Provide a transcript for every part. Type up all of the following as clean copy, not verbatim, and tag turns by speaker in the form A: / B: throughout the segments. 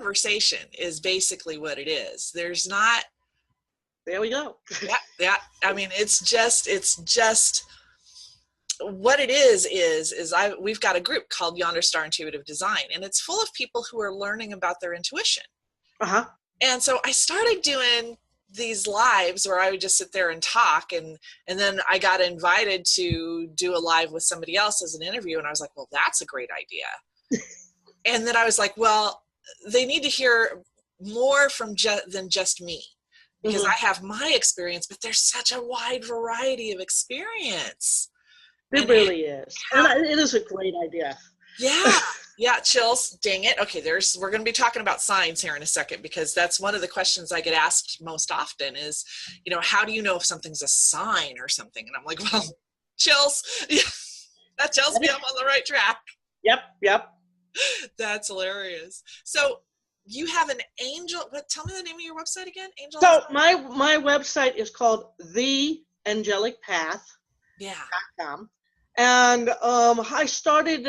A: conversation is basically what it is. There's not.
B: There we go.
A: Yeah. I mean, it's just what it is we've got a group called Yonder Star Intuitive Design, and it's full of people who are learning about their intuition.
B: Uh-huh.
A: And so I started doing these lives where I would just sit there and talk, and then I got invited to do a live with somebody else as an interview, and I was like, well, that's a great idea. And then I was like, well, they need to hear more than just me, because I have my experience, but there's such a wide variety of experience.
B: It really is. And it is a great idea.
A: Yeah, chills. Dang it. Okay, we're going to be talking about signs here in a second, because that's one of the questions I get asked most often is, how do you know if something's a sign or something? And I'm like, well, chills. That tells me I'm on the right track.
B: Yep.
A: That's hilarious. So you have an angel. Tell me the name of your website again. Angel.
B: So my website is called theangelicpath.com.
A: Yeah.
B: And I started,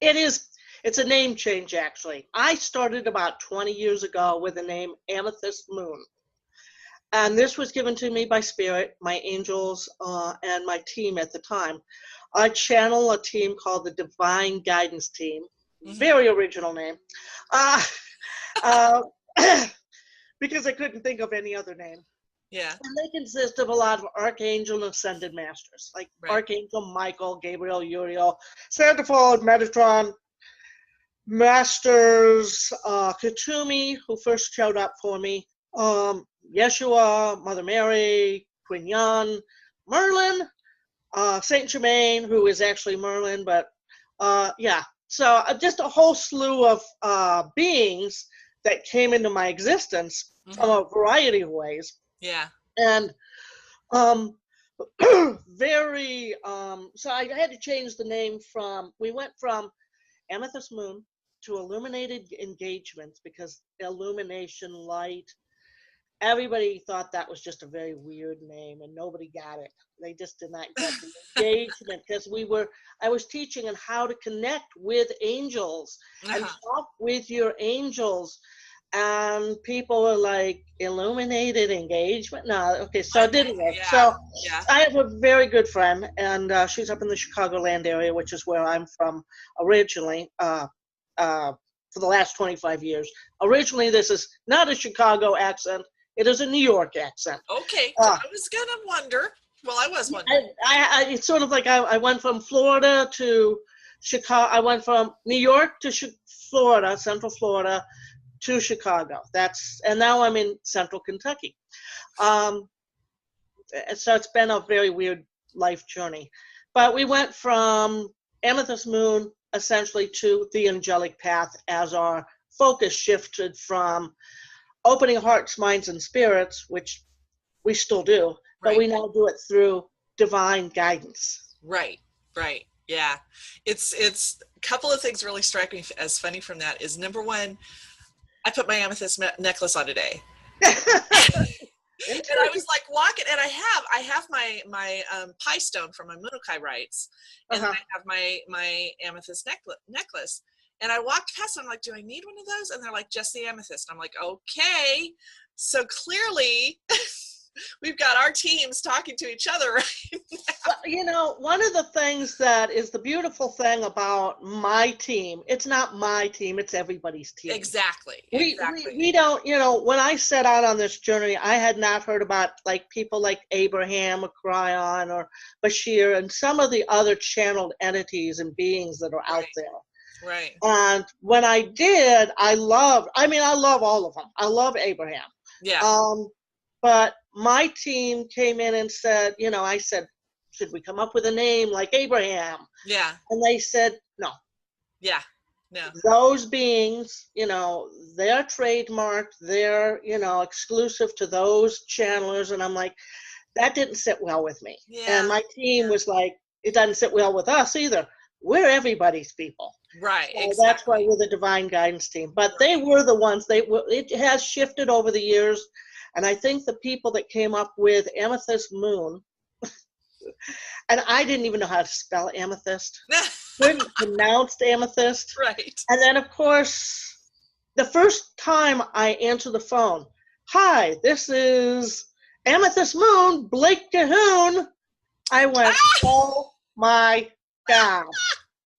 B: it's a name change, actually. I started about 20 years ago with the name Amethyst Moon. And this was given to me by Spirit, my angels, and my team at the time. I channel a team called the Divine Guidance Team. Mm-hmm. Very original name. Because I couldn't think of any other name.
A: Yeah.
B: And they consist of a lot of archangel and ascended masters, like Archangel Michael, Gabriel, Uriel, Santa Claus, Metatron, Masters, Katumi, who first showed up for me, Yeshua, Mother Mary, Queen Yan, Merlin, Saint Germain, who is actually Merlin, but So just a whole slew of beings that came into my existence from a variety of ways.
A: Yeah.
B: And so I had to change the name we went from Amethyst Moon to Illuminated Engagements, because illumination, light, everybody thought that was just a very weird name, and nobody got it. They just did not get the engagement, because I was teaching on how to connect with angels and talk with your angels. And people were like, illuminated engagement? No, okay, so it didn't work. So I have a very good friend, and she's up in the Chicagoland area, which is where I'm from originally, for the last 25 years. Originally, this is not a Chicago accent. It is a New York accent.
A: Okay, I was going to wonder. Well, I was wondering.
B: It's sort of like I went from Florida to Chicago. I went from New York to Florida, Central Florida, to Chicago. And now I'm in Central Kentucky. So it's been a very weird life journey. But we went from Amethyst Moon essentially to the Angelic Path, as our focus shifted from opening hearts, minds, and spirits, which we still do, but we now do it through divine guidance.
A: Right. Yeah. It's a couple of things really strike me as funny from that is, number one, I put my amethyst necklace on today. And I was like walking, and I have my pie stone from my Munokai rites, and then I have my amethyst necklace. And I walked past and I'm like, do I need one of those? And they're like, just the amethyst. I'm like, okay. So clearly we've got our teams talking to each other right now.
B: Well, one of the things that is the beautiful thing about my team, it's not my team, it's everybody's team.
A: Exactly.
B: We don't, when I set out on this journey, I had not heard about people like Abraham or Cryon or Bashir and some of the other channeled entities and beings that are out there.
A: Right.
B: And when I did, I love all of them. I love Abraham.
A: Yeah.
B: But my team came in and said, I said, should we come up with a name like Abraham?
A: Yeah.
B: And they said, no.
A: Yeah. No.
B: Those beings, they're trademarked, they're, exclusive to those channelers. And I'm like, that didn't sit well with me.
A: Yeah.
B: And my team was like, it doesn't sit well with us either. We're everybody's people.
A: Right.
B: So
A: exactly.
B: That's why we're the Divine Guidance Team. But they were the ones, it has shifted over the years. And I think the people that came up with Amethyst Moon, and I didn't even know how to spell amethyst, couldn't pronounce amethyst.
A: Right.
B: And then, of course, the first time I answer the phone, "Hi, this is Amethyst Moon, Blake Cahoon," I went, "Oh my God."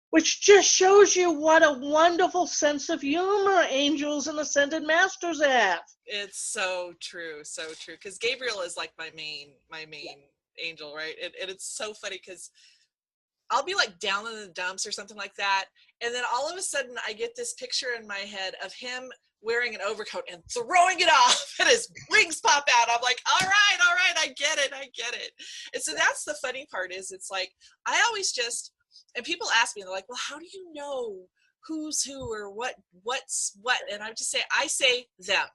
B: Which just shows you what a wonderful sense of humor angels and ascended masters have.
A: It's so true, so true. Because Gabriel is like my main angel, right? And it's so funny because I'll be like down in the dumps or something like that, and then all of a sudden I get this picture in my head of him wearing an overcoat and throwing it off, and his wings pop out. I'm like, all right, I get it. And so that's the funny part is it's like I always just, and people ask me, they're like, well, how do you know who's who or what's what? And I say them.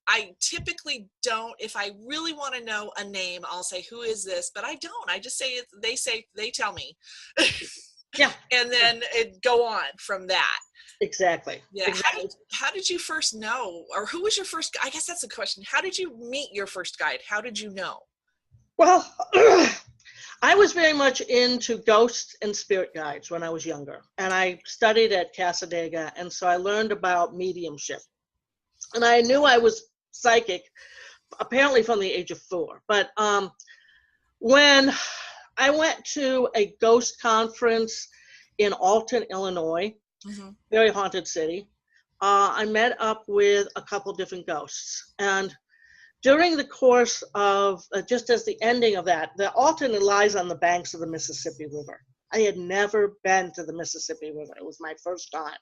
A: I typically don't. If I really want to know a name, I'll say, who is this? But I don't. I just say it. They tell me.
B: Yeah.
A: And then it go on from that.
B: Exactly.
A: Yeah.
B: Exactly.
A: How did you first know, or who was your first? I guess that's a question. How did you meet your first guide? How did you know?
B: Well, I was very much into ghosts and spirit guides when I was younger, and I studied at Casadega, and so I learned about mediumship. And I knew I was psychic, apparently from the age of 4. But when I went to a ghost conference in Alton, Illinois, very haunted city, I met up with a couple different ghosts. And during the course of, just as the ending of that, the Alton lies on the banks of the Mississippi River. I had never been to the Mississippi River. It was my first time.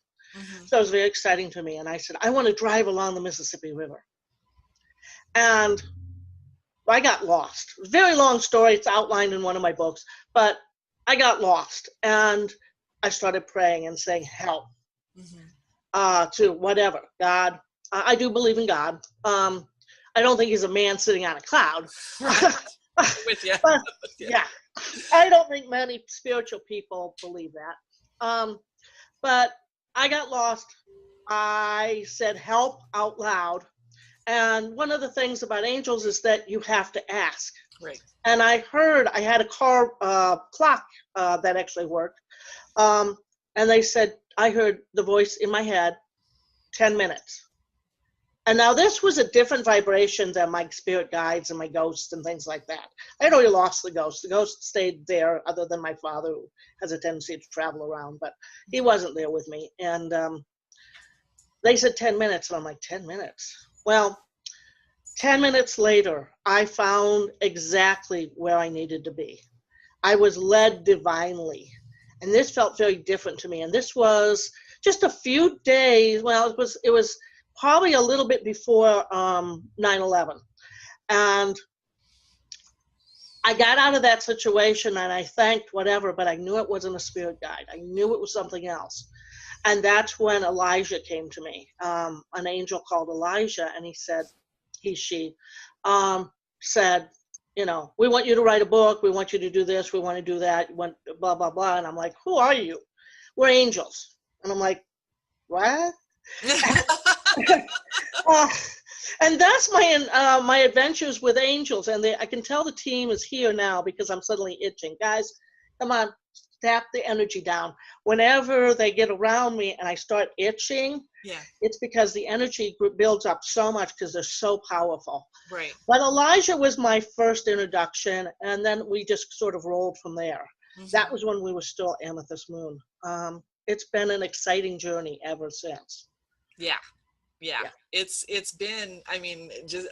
B: So it was very exciting to me. And I said, I want to drive along the Mississippi River. And I got lost. Very long story. It's outlined in one of my books. But I got lost. And I started praying and saying, help, to whatever, God. I do believe in God. I don't think he's a man sitting on a cloud.
A: Right. With you.
B: But, yeah. I don't think many spiritual people believe that. But I got lost. I said help out loud. And one of the things about angels is that you have to ask.
A: Right.
B: And I had a car clock that actually worked. And they said, I heard the voice in my head, 10 minutes. And now this was a different vibration than my spirit guides and my ghosts and things like that. I had already lost the ghost. The ghost stayed there, other than my father, who has a tendency to travel around, but he wasn't there with me. And they said 10 minutes, and I'm like, 10 minutes? Well, 10 minutes later, I found exactly where I needed to be. I was led divinely. And this felt very different to me. And this was just a few days, well, it was probably a little bit before 9/11. And I got out of that situation and I thanked whatever, but I knew it wasn't a spirit guide. I knew it was something else. And that's when Elijah came to me, an angel called Elijah, and he said, she said, you know, we want you to write a book. We want you to do this. We want to do that. You want blah, blah, blah. And I'm like, who are you? We're angels. And I'm like, what? And that's my adventures with angels. And I can tell the team is here now because I'm suddenly itching. Guys, come on, tap the energy down. Whenever they get around me and I start itching, it's because the energy builds up so much because they're so powerful.
A: Right.
B: But Elijah was my first introduction, and then we just sort of rolled from there. That was when we were still Amethyst Moon. It's been an exciting journey ever since.
A: Yeah. It's been, I mean, just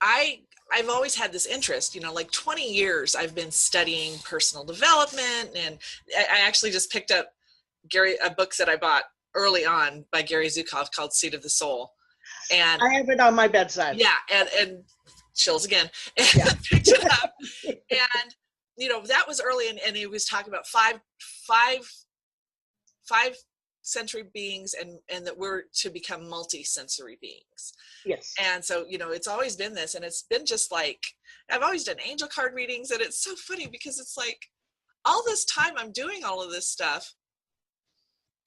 A: I've always had this interest, you know, like 20 years I've been studying personal development, and I actually just picked up a book that I bought early on by Gary Zukav called Seed of the Soul. And
B: I have it on my bedside.
A: Yeah, and chills again. And picked it up. And, you know, that was early, and he was talking about five sensory beings, and that we're to become multi-sensory beings.
B: Yes.
A: And so, you know, it's always been this, and it's been just like, I've always done angel card readings, and it's so funny because it's like all this time I'm doing all of this stuff.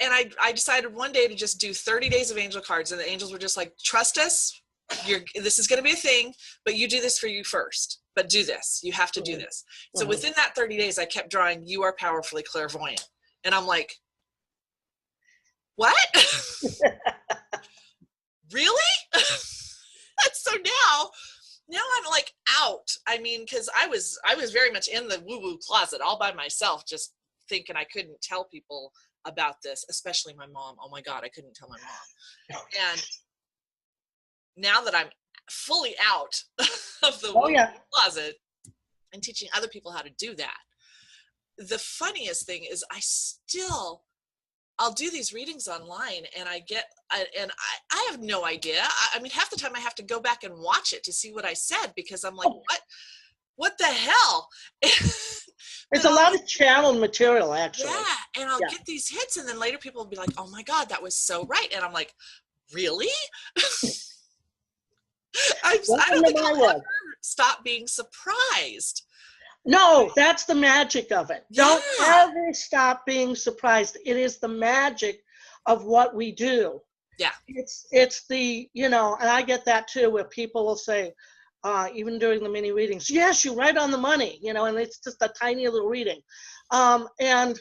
A: And I decided one day to just do 30 days of angel cards, and the angels were just like, trust us, this is going to be a thing, but you do this for you first, but do this, you have to do this. So within that 30 days, I kept drawing, you are powerfully clairvoyant. And I'm like, what? really? So now I'm like out. I mean, because I was very much in the woo-woo closet all by myself, just thinking I couldn't tell people about this, especially my mom. Oh my God, I couldn't tell my mom. And now that I'm fully out of the woo-woo closet and teaching other people how to do that, the funniest thing is I'll do these readings online, and I have no idea. I mean, half the time I have to go back and watch it to see what I said, because I'm like, what the hell?
B: It's a lot of channeled material, actually.
A: Yeah, and I'll get these hits, and then later people will be like, oh my God, that was so right. And I'm like, really? I don't think I'll ever stop being surprised.
B: No, that's the magic of it. Yeah. Don't ever stop being surprised. It is the magic of what we do.
A: Yeah.
B: It's the, and I get that too, where people will say, even during the mini readings, yes, you're right on the money, and it's just a tiny little reading. And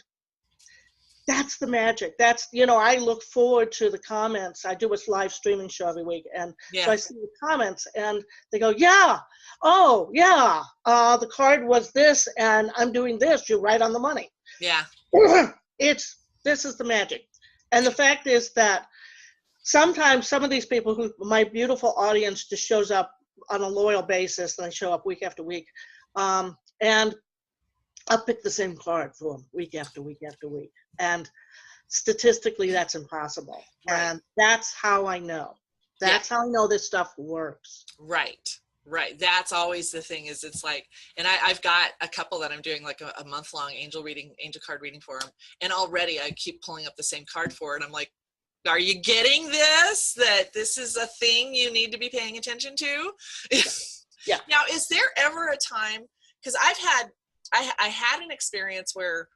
B: that's the magic. That's, I look forward to the comments. I do a live streaming show every week. And so I see the comments, and they go, yeah, oh, yeah, the card was this, and I'm doing this. You're right on the money.
A: Yeah.
B: This is the magic. And the fact is that sometimes some of these people my beautiful audience just shows up on a loyal basis, and they show up week after week. And I'll pick the same card for them week after week after week. And statistically, that's impossible. Right. And that's how I know. That's how I know this stuff works.
A: Right. That's always the thing, is it's like, and I've got a couple that I'm doing like a month-long angel card reading for them. And already I keep pulling up the same card for it. I'm like, are you getting this? That this is a thing you need to be paying attention to?
B: Yeah.
A: Now, is there ever a time, because I had an experience where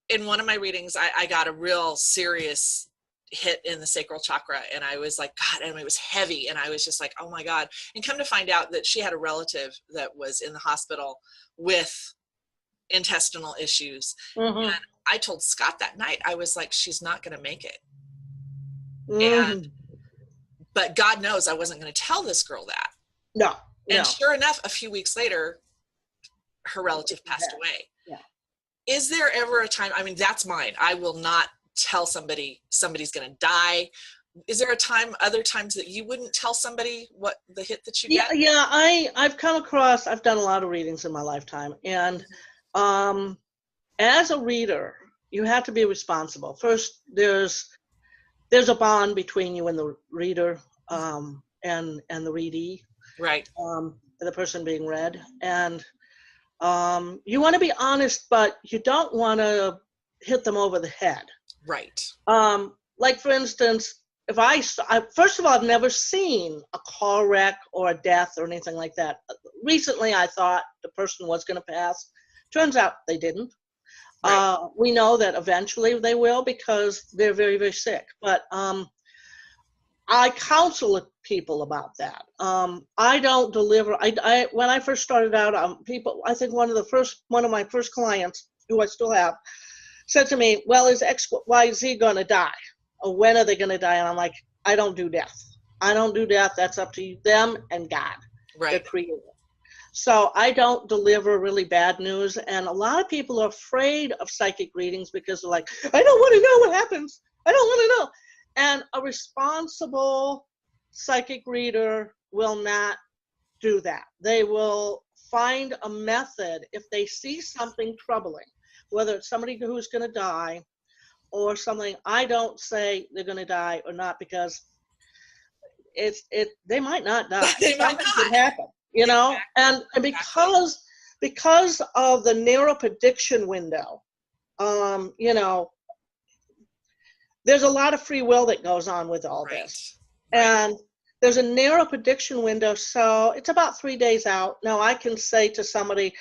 A: in one of my readings, I got a real serious hit in the sacral chakra, and I was like, God, and it was heavy, and I was just like, oh my God. And come to find out that she had a relative that was in the hospital with intestinal issues.
B: Mm-hmm.
A: And I told Scott that night, I was like, she's not going to make it.
B: Mm-hmm.
A: But God knows I wasn't going to tell this girl that.
B: No.
A: And sure enough, a few weeks later, her relative passed away.
B: Yeah.
A: Is there ever a time, I mean, that's mine. I will not tell somebody's going to die. Is there other times that you wouldn't tell somebody what the hit that you get?
B: Yeah, I've done a lot of readings in my lifetime. And as a reader, you have to be responsible. First, there's a bond between you and the reader, and the readee.
A: Right.
B: The person being read. And you want to be honest, but you don't want to hit them over the head.
A: Right.
B: Like, for instance, if I first of all, I've never seen a car wreck or a death or anything like that. Recently, I thought the person was going to pass. Turns out they didn't. Right. We know that eventually they will, because they're very, very sick. But I counsel people about that. I don't deliver. I when I first started out, I think one of my first clients, who I still have, said to me, well, is XYZ going to die? Or when are they going to die? And I'm like, I don't do death. I don't do death. That's up to them and God, the creator. So I don't deliver really bad news. And a lot of people are afraid of psychic readings because they're like, I don't want to know what happens. I don't want to know. And a responsible psychic reader will not do that. They will find a method if they see something troubling, whether it's somebody who's going to die or something. I don't say they're going to die or not, because they might not die.
A: They might not.
B: Could happen, know. And because of the narrow prediction window, there's a lot of free will that goes on with all this. And there's a narrow prediction window, so it's about 3 days out. Now, I can say to somebody,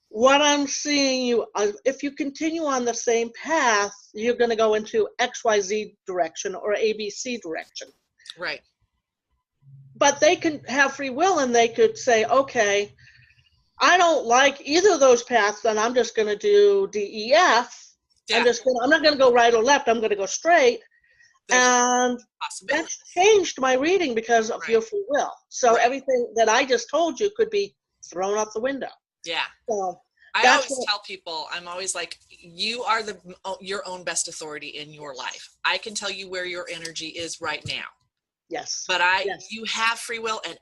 B: what I'm seeing you, if you continue on the same path, you're going to go into XYZ direction or ABC direction.
A: Right.
B: But they can have free will, and they could say, okay, I don't like either of those paths, then I'm just going to do DEF. Yeah. I'm not going to go right or left. I'm going to go straight. And
A: possibility.
B: that's changed my reading because of your free will. So everything that I just told you could be thrown out the window.
A: Yeah.
B: So
A: I always tell people, I'm always like, you are your own best authority in your life. I can tell you where your energy is right now.
B: Yes.
A: But you have free will, and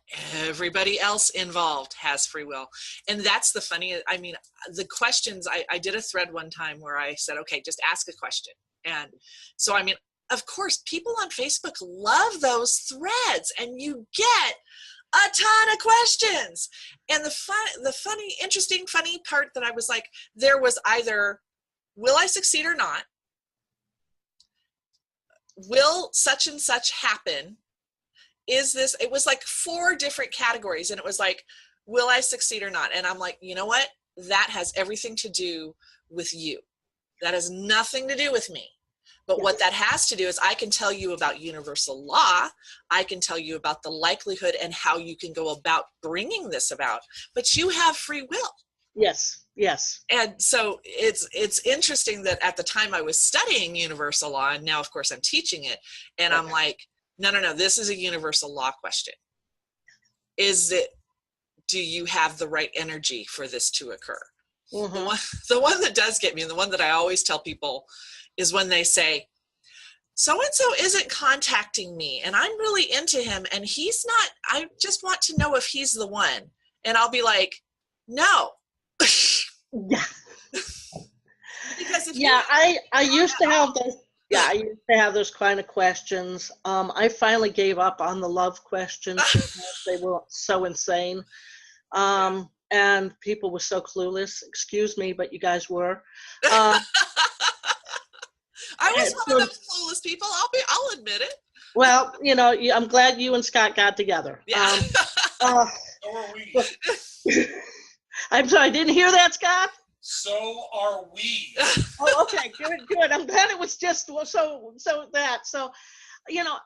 A: everybody else involved has free will. And that's the funny, I mean, the questions, I did a thread one time where I said, okay, just ask a question. And so, I mean, of course, people on Facebook love those threads, and you get a ton of questions. And the funny, interesting, funny part that I was like, there was either, will I succeed or not? Will such and such happen? Is this, it was like 4 different categories, and it was like, will I succeed or not? And I'm like, you know what? That has everything to do with you. That has nothing to do with me. But what that has to do is I can tell you about universal law. I can tell you about the likelihood and how you can go about bringing this about. But you have free will.
B: Yes, yes.
A: And so it's interesting that at the time I was studying universal law, and now, of course, I'm teaching it. And I'm like, no, this is a universal law question. Do you have the right energy for this to occur? Mm-hmm. The one that does get me, and the one that I always tell people, is when they say, so-and-so isn't contacting me, and I'm really into him, and he's not, I just want to know if he's the one. And I'll be like, no.
B: Yeah.
A: Because if
B: I used to have those. Yeah, I used to have those kind of questions. I finally gave up on the love questions because they were so insane. And people were so clueless. Excuse me, but you guys were.
A: I was one of those clueless people. I'll admit it.
B: Well, you know, I'm glad you and Scott got together.
A: Yeah.
C: So are we.
B: I'm sorry, I didn't hear that, Scott.
C: So are we.
B: Oh, okay, good. I'm glad it was just so that. So, you know,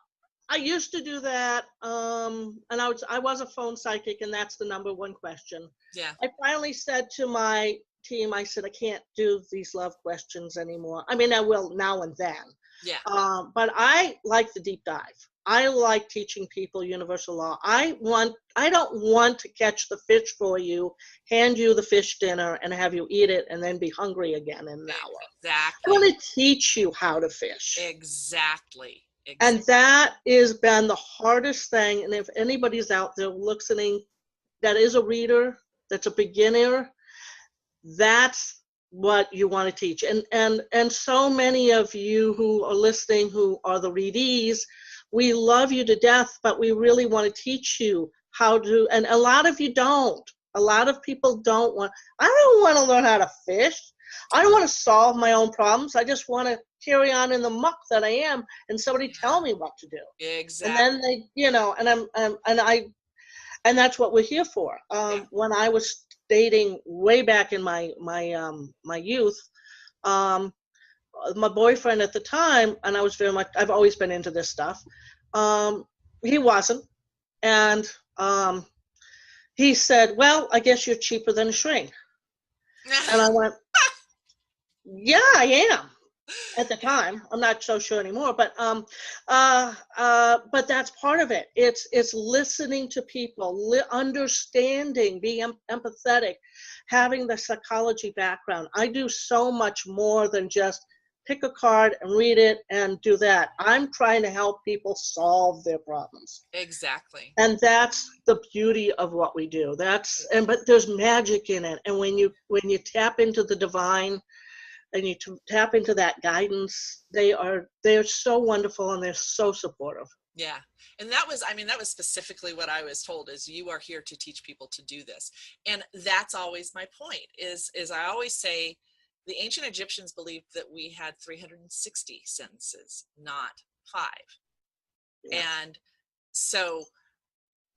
B: I used to do that, and I was a phone psychic, and that's the number one question.
A: Yeah.
B: I finally said to my team, I said, I can't do these love questions anymore. I mean, I will now and then.
A: Yeah.
B: But I like the deep dive. I like teaching people universal law. I don't want to catch the fish for you, hand you the fish dinner, and have you eat it and then be hungry again in an hour.
A: Exactly.
B: I want to teach you how to fish.
A: Exactly.
B: And that has been the hardest thing. And if anybody's out there listening that is a reader, that's a beginner, that's what you want to teach. And so many of you who are listening, who are the readees, we love you to death, but we really want to teach you how to, and a lot of you don't. A lot of people don't want, I don't want to learn how to fish. I don't want to solve my own problems. I just want to carry on in the muck that I am and somebody tell me what to do.
A: Exactly.
B: And then they, you know, and that's what we're here for. When I was dating way back in my youth, my boyfriend at the time, and I've always been into this stuff. He wasn't. And he said, well, I guess you're cheaper than a shrink. And I went, yeah, I am. At the time, I'm not so sure anymore, but that's part of it. It's listening to people, understanding, being empathetic, having the psychology background. I do so much more than just pick a card and read it and do that. I'm trying to help people solve their problems.
A: Exactly.
B: And that's the beauty of what we do. But there's magic in it. And when you tap into the divine, and you tap into that guidance, they're so wonderful, and they're so supportive.
A: Yeah. And that was specifically what I was told, is you are here to teach people to do this. And that's always my point is I always say the ancient Egyptians believed that we had 360 senses, not 5. Yeah. And so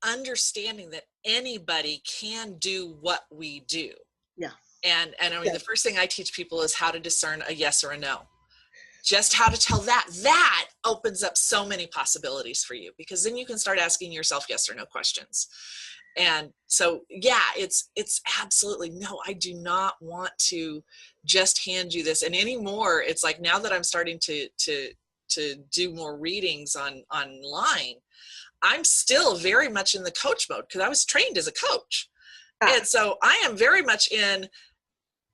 A: understanding that anybody can do what we do.
B: Yeah.
A: And I mean, the first thing I teach people is how to discern a yes or a no. Just how to tell that opens up so many possibilities for you, because then you can start asking yourself yes or no questions. And so, yeah, it's absolutely no, I do not want to just hand you this. And anymore, it's like, now that I'm starting to do more readings online, I'm still very much in the coach mode because I was trained as a coach. And so I am very much in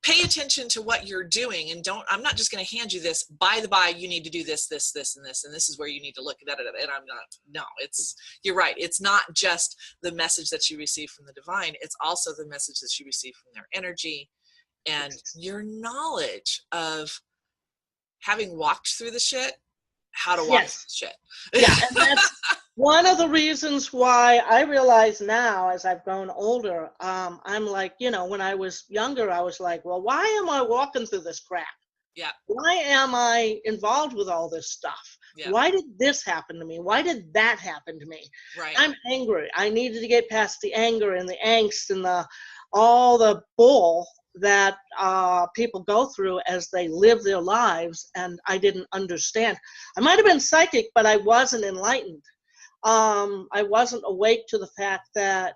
A: pay attention to what you're doing, and I'm not just going to hand you this, by the by, you need to do this, this, this, and this, and this is where you need to look at it. And I'm not, no, you're right. It's not just the message that you receive from the divine. It's also the message that you receive from their energy and your knowledge of having walked through the shit, how to walk through the shit.
B: Yeah, and that's one of the reasons why I realize now, as I've grown older, I'm like, when I was younger, I was like, well, why am I walking through this crap?
A: Yeah.
B: Why am I involved with all this stuff? Yeah. Why did this happen to me? Why did that happen to me?
A: Right.
B: I'm angry. I needed to get past the anger and the angst and all the bull that people go through as they live their lives, and I didn't understand. I might have been psychic, but I wasn't enlightened. I wasn't awake to the fact that,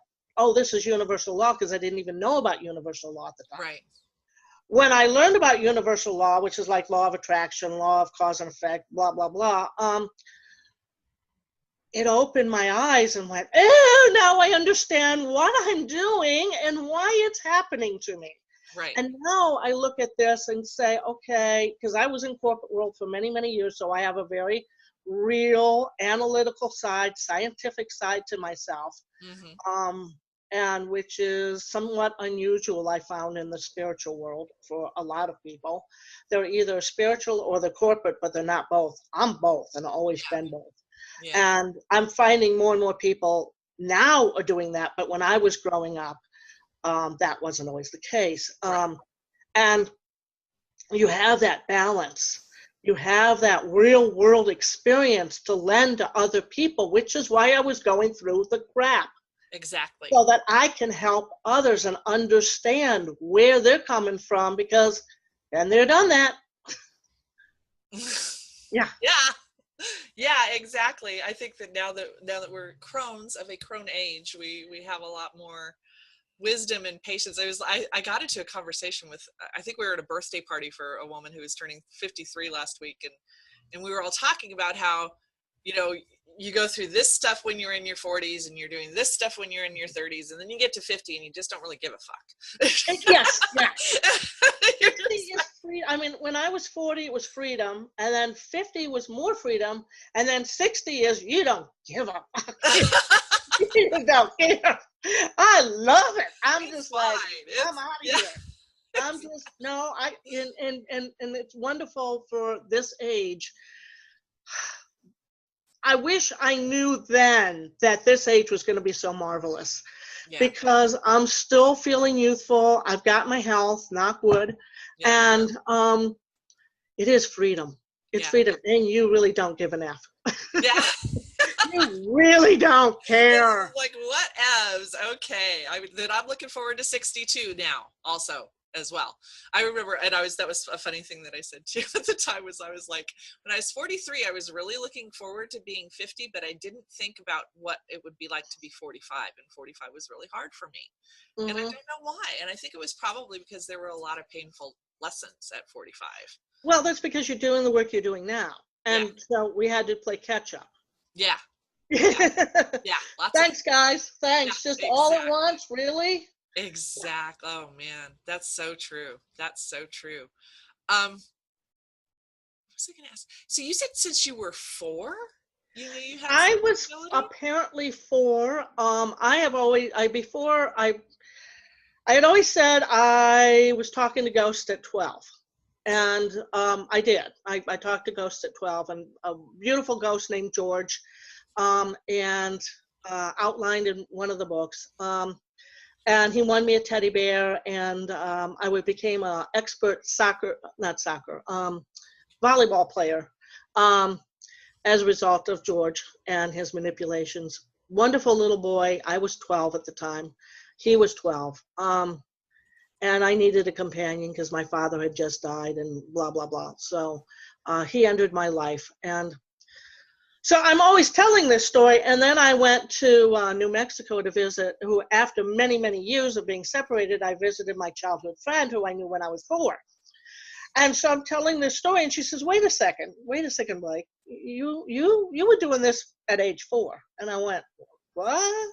B: this is universal law, because I didn't even know about universal law at the time.
A: Right.
B: When I learned about universal law, which is like law of attraction, law of cause and effect, blah, blah, blah, it opened my eyes and went, now I understand what I'm doing and why it's happening to me.
A: Right.
B: And now I look at this and say, okay, because I was in corporate world for many, many years, so I have a very real analytical side, scientific side to myself, and which is somewhat unusual, I found, in the spiritual world for a lot of people. They're either spiritual or they're corporate, but they're not both. I'm both, and I've always been both. Yeah. And I'm finding more and more people now are doing that, but when I was growing up, that wasn't always the case. And you have that balance. You have that real world experience to lend to other people, which is why I was going through the crap.
A: Exactly.
B: So that I can help others and understand where they're coming from, because and they're done that. Yeah.
A: Yeah, exactly. I think that now that we're crones of a crone age, we have a lot more wisdom and patience. I got into a conversation with, I think we were at a birthday party for a woman who was turning 53 last week, and we were all talking about how, you go through this stuff when you're in your 40s, and you're doing this stuff when you're in your 30s, and then you get to 50 and you just don't really give a fuck.
B: Yes. I mean, when I was 40, it was freedom, and then 50 was more freedom, and then 60 is you don't give a fuck. You don't care. I love it. I'm just like, I'm out of here. I'm just, and it's wonderful for this age. I wish I knew then that this age was going to be so marvelous, because I'm still feeling youthful. I've got my health, knock wood, and it is freedom. It's freedom, and you really don't give an F.
A: Yeah.
B: You really don't care.
A: Like, what evs? Okay. I'm looking forward to 62 now also as well. I remember, and that was a funny thing that I said too at the time, was I was like, when I was 43, I was really looking forward to being 50, but I didn't think about what it would be like to be 45, and 45 was really hard for me. And I don't know why. And I think it was probably because there were a lot of painful lessons at 45.
B: Well, that's because you're doing the work you're doing now. And so we had to play catch up.
A: Yeah.
B: Thanks, guys. Thanks. Just all at once, really?
A: Exactly. Oh man, that's so true. What was I gonna ask? So you said since you were 4, you knew you had
B: I was
A: ability?
B: Apparently 4. I had always said I was talking to ghosts at 12. And I did. I talked to ghosts at 12, and a beautiful ghost named George, and outlined in one of the books. And he won me a teddy bear, and I became an expert volleyball player as a result of George and his manipulations. Wonderful little boy. I was 12 at the time. He was 12. And I needed a companion because my father had just died and blah, blah, blah. So he entered my life. And so I'm always telling this story. And then I went to New Mexico to visit, who after many, many years of being separated, I visited my childhood friend who I knew when I was 4. And so I'm telling this story, and she says, wait a second, Blake. You were doing this at age 4. And I went, what?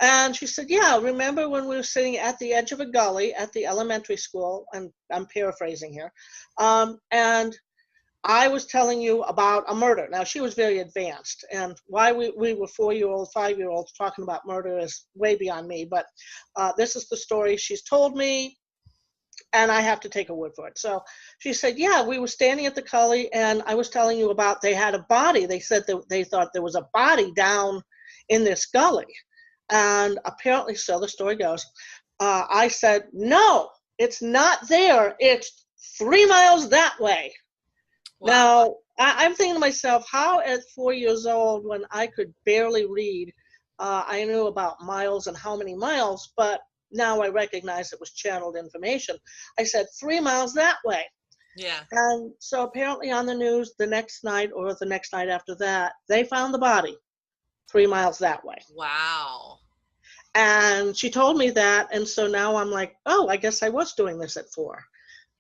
B: And she said, yeah, remember when we were sitting at the edge of a gully at the elementary school, and I'm paraphrasing here, and I was telling you about a murder. Now, she was very advanced, and why we were 4-year-old, 5-year-olds talking about murder is way beyond me, but this is the story she's told me, and I have to take her word for it. So she said, yeah, we were standing at the gully, and I was telling you about they had a body. They said that they thought there was a body down in this gully. And apparently, so the story goes, I said, no, it's not there. It's 3 miles that way. Wow. Now, I'm thinking to myself, how at 4 years old, when I could barely read, I knew about miles and how many miles, but now I recognize it was channeled information. I said, 3 miles that way.
A: Yeah.
B: And so apparently on the news the next night or the next night after that, they found the body 3 miles that way.
A: Wow.
B: And she told me that, and so now I'm like, oh, I guess I was doing this at 4.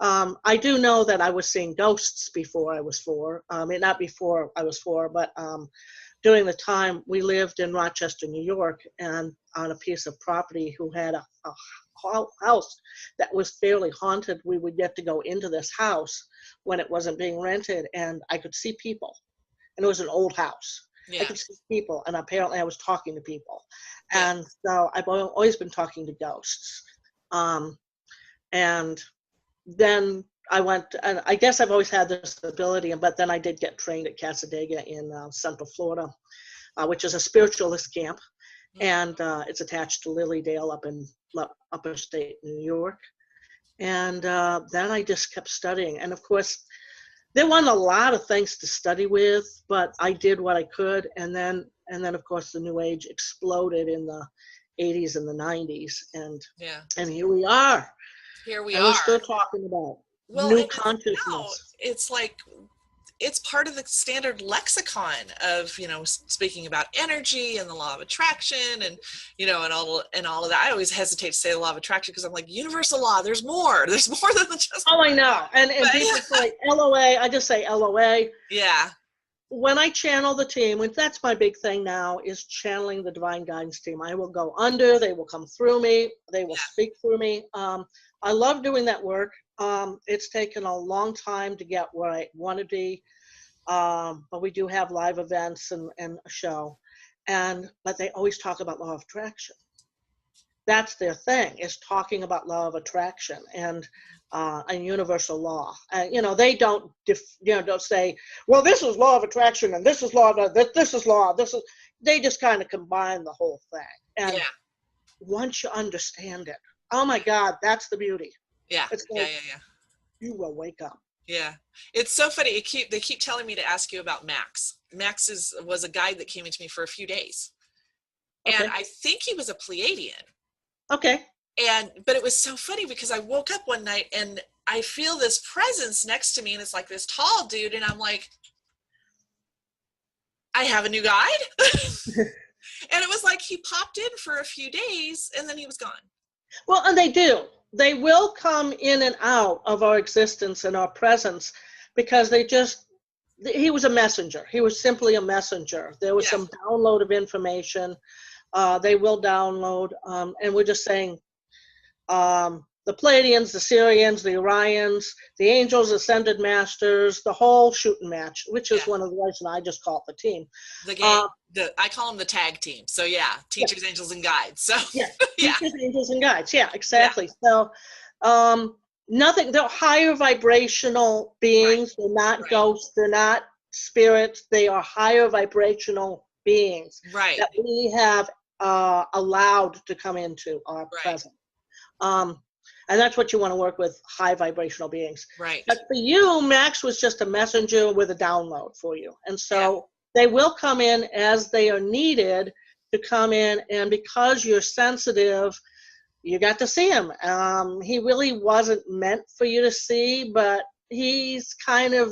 B: I do know that I was seeing ghosts before I was 4. Not before I was 4, but during the time we lived in Rochester, New York, and on a piece of property who had a house that was fairly haunted. We would get to go into this house when it wasn't being rented, and I could see people. And it was an old house.
A: Yeah.
B: I could see people, and apparently I was talking to people.
A: Yeah.
B: And so I've always been talking to ghosts. And then I went, and I guess I've always had this ability, but then I did get trained at Casadega in Central Florida, which is a spiritualist camp. And it's attached to Lilydale up in upper state New York. And then I just kept studying. And of course, there weren't a lot of things to study with, but I did what I could. And then of course, the New Age exploded in the 80s and the 90s. And here we are.
A: Here we
B: and
A: are.
B: We're still talking about new consciousness.
A: It's like, it's part of the standard lexicon of, speaking about energy and the law of attraction and, and all of that. I always hesitate to say the law of attraction because I'm like, universal law, there's more than just.
B: Oh, I know. And people say LOA, I just say LOA.
A: Yeah. When
B: I channel the team, which that's my big thing now, is channeling the divine guidance team. I will go under, they will come through me, they will speak through me. I love doing that work. It's taken a long time to get where I want to be, but we do have live events and a show. But they always talk about law of attraction. That's their thing, is talking about law of attraction and universal law. They don't say, well, this is law of attraction and this is law of this is law. They just kind of combine the whole thing. And once you understand it, oh my God, that's the beauty.
A: Yeah.
B: It's like, you will wake up.
A: Yeah. It's so funny. They keep telling me to ask you about Max. Max was a guide that came into me for a few days. And I think he was a Pleiadian.
B: Okay.
A: But it was so funny because I woke up one night and I feel this presence next to me, and it's like this tall dude, and I'm like, I have a new guide. And it was like he popped in for a few days and then he was gone.
B: Well, and they do. They will come in and out of our existence and our presence because he was a messenger. He was simply a messenger. There was some download of information. They will download, and we're just saying, the Pleiadians, the Sirians, the Orions, the Angels, Ascended Masters, the whole shooting match, which is one of the reasons I just call it the team.
A: The game, I call them the tag team. So teachers, angels, and guides. So
B: teachers, angels, and guides. Yeah, exactly. So nothing. They're higher vibrational beings. They're not ghosts. They're not spirits. They are higher vibrational beings that we have allowed to come into our present. And that's what you want to work with, high vibrational beings.
A: Right.
B: But for you, Max was just a messenger with a download for you. And so they will come in as they are needed to come in. And because you're sensitive, you got to see him. He really wasn't meant for you to see, but he's kind of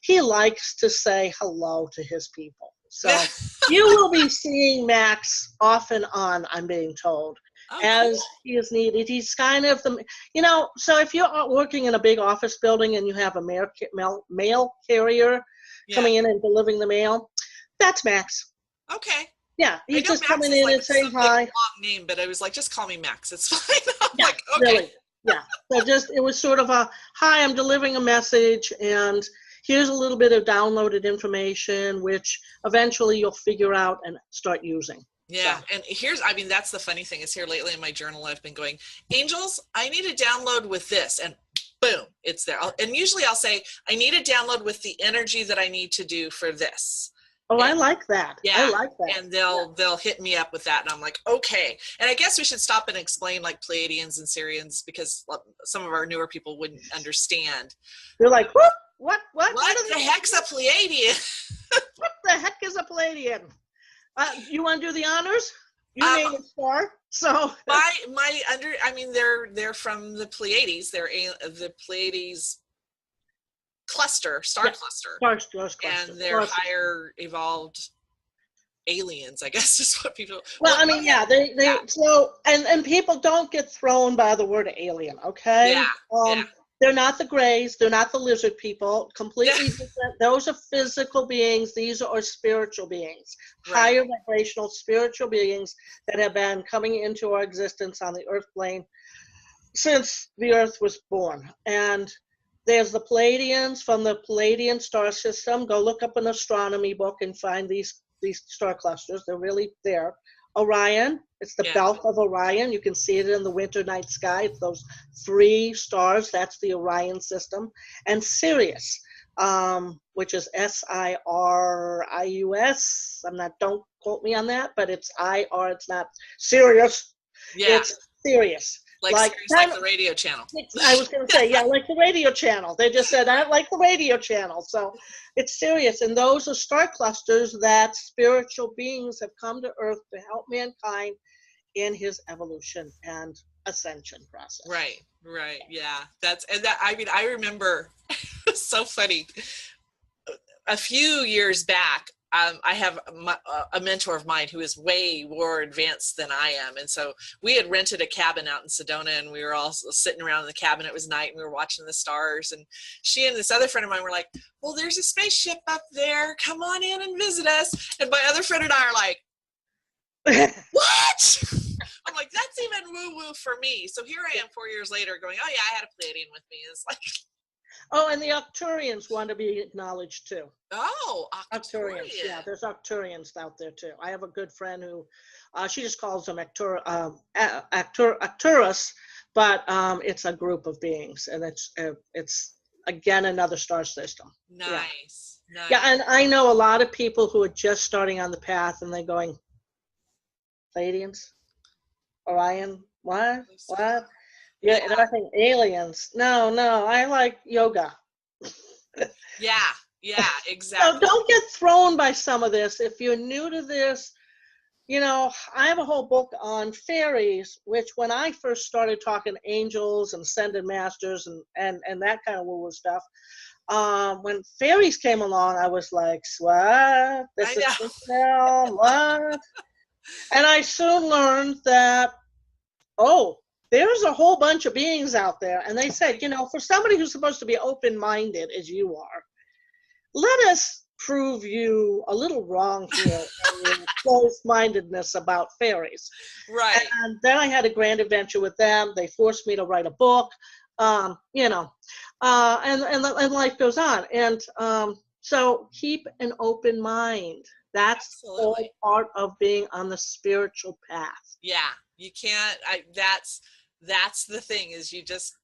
B: he likes to say hello to his people. So you will be seeing Max off and on, I'm being told.
A: Oh,
B: as
A: cool.
B: he is needed. He's kind of the, so if you're working in a big office building and you have a mail carrier
A: Yeah.
B: coming in and delivering the mail, that's Max.
A: Okay.
B: Yeah,
A: I
B: he's
A: know
B: just
A: Max
B: coming
A: is
B: in
A: like
B: and saying
A: some big
B: hi.
A: long name, but I was like, just call me Max. It's fine. I'm
B: Yeah,
A: like, okay.
B: really. Yeah. So it was sort of a, hi, I'm delivering a message, and here's a little bit of downloaded information, which eventually you'll figure out and start using.
A: Yeah.
B: So.
A: And that's the funny thing is here lately in my journal, I've been going, Angels, I need a download with this. And boom, it's there. And usually I'll say, I need a download with the energy that I need to do for this.
B: Oh,
A: And
B: I like that.
A: yeah,
B: I like that.
A: and they'll hit me up with that, and I'm like, okay. And I guess we should stop and explain like Pleiadians and Syrians, because some of our newer people wouldn't understand.
B: You're like, what? What
A: The heck's a Pleiadian?
B: What the heck is a Pleiadian? You want to do the honors? Your name is Starr, so
A: they're from the Pleiades. They're the Pleiades cluster, star cluster.
B: Star cluster.
A: And they're higher evolved aliens, I guess is what people.
B: Well, I mean, yeah, they so and people don't get thrown by the word alien, okay?
A: Yeah.
B: They're not the Greys, they're not the lizard people, completely different. Those are physical beings, these are spiritual beings, higher vibrational spiritual beings that have been coming into our existence on the earth plane since the earth was born. And there's the Pleiadians from the Pleiadian star system. Go look up an astronomy book and find these star clusters. They're really there. Orion, it's the belt of Orion. You can see it in the winter night sky. It's those 3 stars. That's the Orion system. And Sirius, which is Sirius. Don't quote me on that, but it's IR. It's not Sirius.
A: Yeah.
B: It's Sirius.
A: Like the radio channel.
B: I was going to say, like the radio channel. They just said, I like the radio channel. So it's Sirius. And those are star clusters that spiritual beings have come to Earth to help mankind in his evolution and ascension process.
A: Right. Yeah. I remember, it's so funny. A few years back, I have a mentor of mine who is way more advanced than I am. And so we had rented a cabin out in Sedona, and we were all sitting around in the cabin. It was night, and we were watching the stars. And she and this other friend of mine were like, well, there's a spaceship up there. Come on in and visit us. And my other friend and I are like, what? I'm like, that's even woo-woo for me. So here I am 4 years later going, oh, yeah, I had a Pleiadian with me. It's like...
B: Oh, and the Arcturians want to be acknowledged too.
A: Oh,
B: Arcturians. Yeah, there's Arcturians out there too. I have a good friend who, she just calls them Arcturus, but it's a group of beings, and it's again another star system.
A: Nice.
B: Yeah, and I know a lot of people who are just starting on the path, and they're going, Pleiadians, Orion, what? Yeah, and I think aliens. No, I like yoga.
A: Yeah, exactly.
B: So don't get thrown by some of this. If you're new to this, I have a whole book on fairies, which when I first started talking angels and ascended masters and that kind of woo-woo stuff, when fairies came along, I was like, what? This is now, what? And I soon learned that, there's a whole bunch of beings out there. And they said, for somebody who's supposed to be open-minded as you are, let us prove you a little wrong here in your closed-mindedness about fairies.
A: Right.
B: And then I had a grand adventure with them. They forced me to write a book, and life goes on. And so keep an open mind. That's all part of being on the spiritual path.
A: Yeah, you can't. That's the thing, is you just,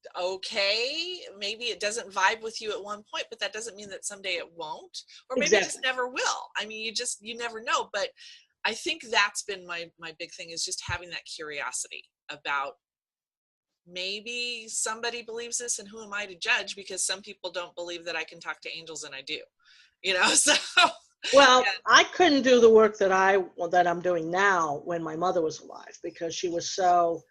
A: maybe it doesn't vibe with you at one point, but that doesn't mean that someday it won't, or maybe it just never will. I mean, you never know. But I think that's been my big thing, is just having that curiosity about, maybe somebody believes this, and who am I to judge? Because some people don't believe that I can talk to angels, and I do, so.
B: Well, I couldn't do the work that I'm doing now when my mother was alive, because she was so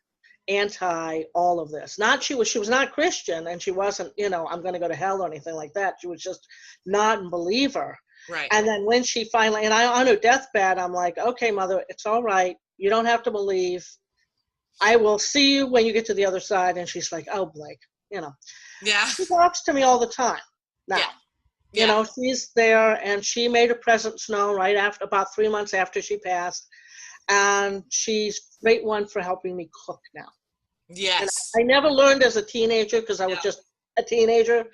B: anti all of this. She was not Christian, and she wasn't, I'm going to go to hell or anything like that. She was just not a believer.
A: Right.
B: And then when she finally, and on her deathbed, I'm like, okay, Mother, it's all right. You don't have to believe. I will see you when you get to the other side. And she's like, oh, Blake,
A: Yeah.
B: she talks to me all the time now.
A: Yeah.
B: She's there, and she made her presence known right after, about 3 months after she passed. And she's a great one for helping me cook now.
A: Yes.
B: And I never learned as a teenager because I was just a teenager.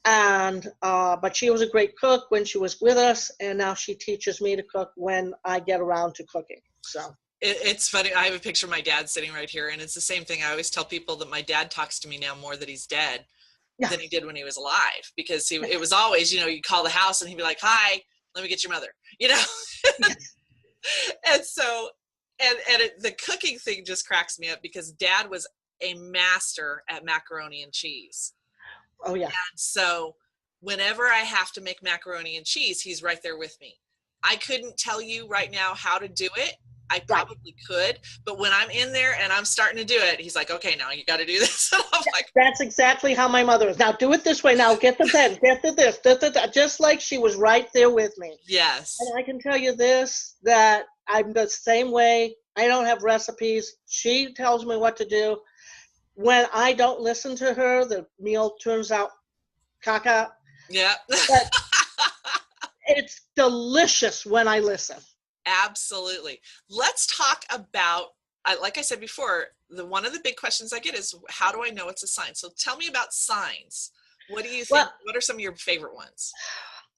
B: And but she was a great cook when she was with us, and now she teaches me to cook when I get around to cooking. So
A: it's funny. I have a picture of my dad sitting right here, and it's the same thing. I always tell people that my dad talks to me now more that he's dead than he did when he was alive, because it was always, you call the house and he'd be like, hi, let me get your mother, And so, the cooking thing just cracks me up, because Dad was a master at macaroni and cheese.
B: Oh, yeah.
A: And so whenever I have to make macaroni and cheese, he's right there with me. I couldn't tell you right now how to do it. I probably could, but when I'm in there and I'm starting to do it, he's like, okay, now you got to do this. And I'm like,
B: that's exactly how my mother is. Now do it this way. Now get the pen, get the this, just like she was right there with me.
A: Yes.
B: And I can tell you this, that I'm the same way. I don't have recipes. She tells me what to do. When I don't listen to her, the meal turns out caca.
A: Yeah.
B: But it's delicious when I listen.
A: Absolutely. Let's talk about, like I said before, one of the big questions I get is, how do I know it's a sign? So tell me about signs. What do you think? What are some of your favorite ones?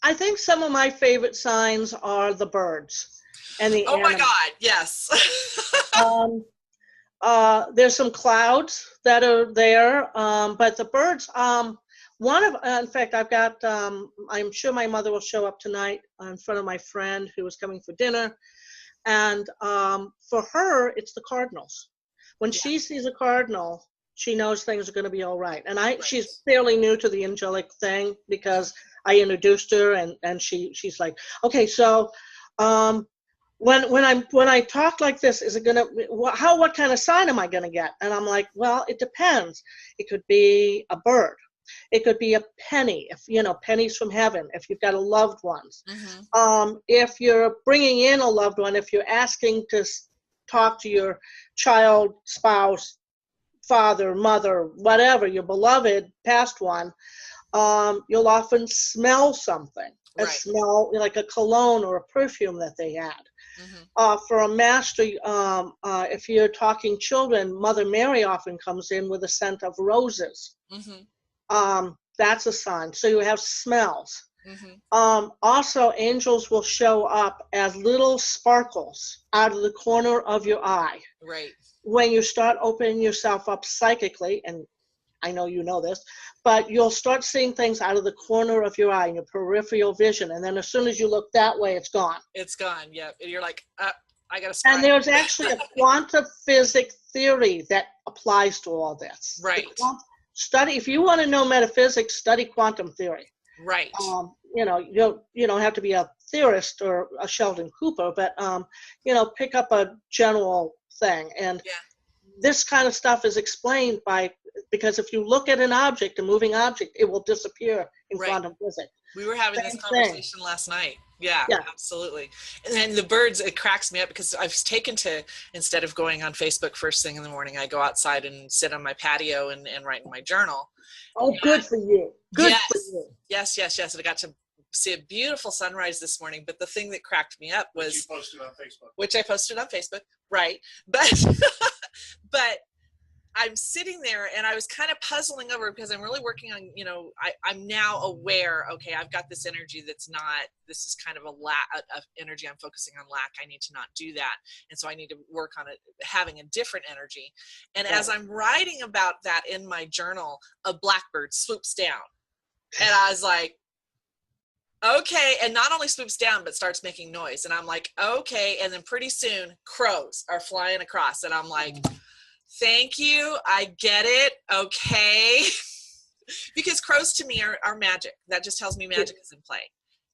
B: I think some of my favorite signs are the birds and the animals.
A: My God, yes.
B: There's some clouds that are there, but the birds, in fact, I've got, I'm sure my mother will show up tonight in front of my friend who was coming for dinner. And for her, it's the cardinals. When she sees a cardinal, she knows things are going to be all right. And she's fairly new to the angelic thing, because I introduced her, and she's like, okay, so when I talk like this, is it gonna, what kind of sign am I gonna get? And I'm like, well, it depends. It could be a bird. It could be a penny, pennies from heaven, if you've got a loved ones. Mm-hmm. If you're bringing in a loved one, if you're asking to talk to your child, spouse, father, mother, whatever, your beloved past one, you'll often smell something, a smell like a cologne or a perfume that they had. Mm-hmm. For a master, if you're talking children, Mother Mary often comes in with a scent of roses. Mm-hmm. That's a sign. So you have smells. Mm-hmm. Also, angels will show up as little sparkles out of the corner of your eye. Right. When you start opening yourself up psychically, and I know you know this, but you'll start seeing things out of the corner of your eye, in your peripheral vision. And then as soon as you look that way, it's gone. It's gone, yeah. And you're like, I got to stop. And there's actually a quantum physics theory that applies to all this. Right. Study, if you want to know metaphysics, study quantum theory. Right. You don't have to be a theorist or a Sheldon Cooper, but pick up a general thing. And this kind of stuff is explained because if you look at an object, a moving object, it will disappear in quantum physics. We were having this conversation last night. Yeah, absolutely. And then the birds, it cracks me up, because I've taken to, instead of going on Facebook first thing in the morning, I go outside and sit on my patio and write in my journal. Oh, good for you. Good for you. Yes. And I got to see a beautiful sunrise this morning. But the thing that cracked me up was,
C: you posted on Facebook.
A: Which I posted on Facebook, right? But I'm sitting there and I was kind of puzzling over, because I'm really working on, I'm now aware, okay, I've got this energy this is kind of a lack of energy. I'm focusing on lack. I need to not do that. And so I need to work on it, having a different energy. And as I'm writing about that in my journal, a blackbird swoops down. And I was like, okay. And not only swoops down, but starts making noise. And I'm like, okay. And then pretty soon crows are flying across. And I'm like, thank you. I get it. Okay. Because crows to me are magic. That just tells me magic is in play.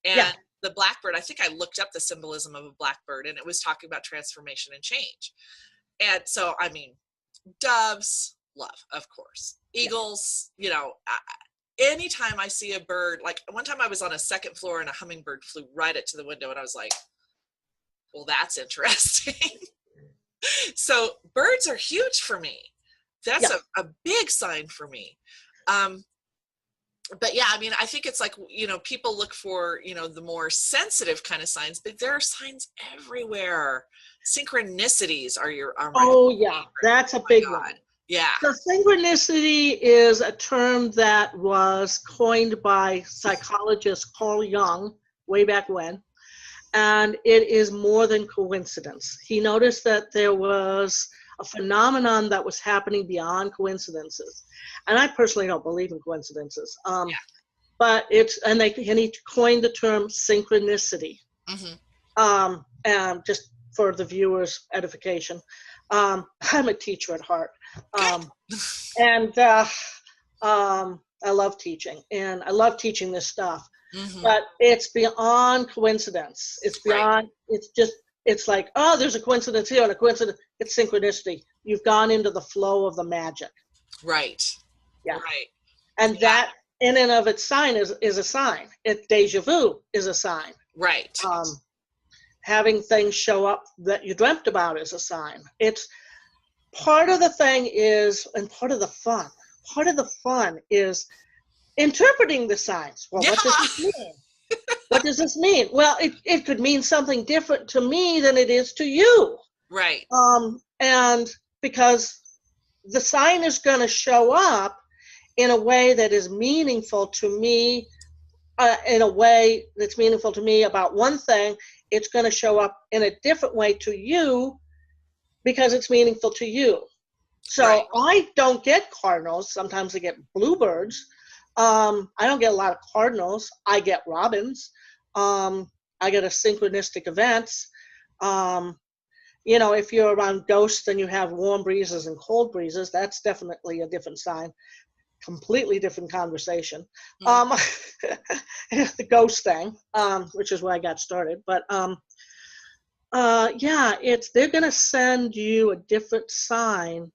A: And the blackbird, I think I looked up the symbolism of a blackbird, and it was talking about transformation and change. And so, I mean, doves, love, of course. Eagles, anytime I see a bird, like one time I was on a second floor and a hummingbird flew right up to the window, and I was like, well, that's interesting. So birds are huge for me. That's
B: Yeah.
A: a big sign for me. But yeah, I mean, I think it's like, people look for, the more sensitive kind of signs, but there are signs everywhere. Synchronicities are my
B: Oh, yeah,
A: favorite.
B: that's a
A: Oh
B: big
A: my
B: one.
A: God. Yeah.
B: So synchronicity is a term that was coined by psychologist Carl Jung way back when, and it is more than coincidence. He noticed that there was a phenomenon that was happening beyond coincidences, and I personally don't believe in coincidences. But and he coined the term synchronicity. And just for the viewers' edification, I'm a teacher at heart. And I love teaching, and I love teaching this stuff. But it's beyond coincidence. It's beyond. It's like, oh, there's a coincidence here and a coincidence. It's synchronicity. You've gone into the flow of the magic.
A: Right.
B: Yeah.
A: Right.
B: And that in and of its sign is a sign. Deja vu is a sign.
A: Right.
B: Having things show up that you dreamt about is a sign. It's part of the thing is, and part of the fun. Part of the fun is interpreting the signs. Well, what does this mean? What does this mean? Well, it could mean something different to me than it is to you.
A: Right.
B: And because the sign is going to show up in a way that is meaningful to me, in a way that's meaningful to me about one thing, it's going to show up in a different way to you because it's meaningful to you. So I don't get cardinals. Sometimes I get bluebirds. I don't get a lot of cardinals. I get robins. I get a synchronistic events. If you're around ghosts and you have warm breezes and cold breezes, that's definitely a different sign. Completely different conversation. The ghost thing, which is where I got started. But they're going to send you a different sign,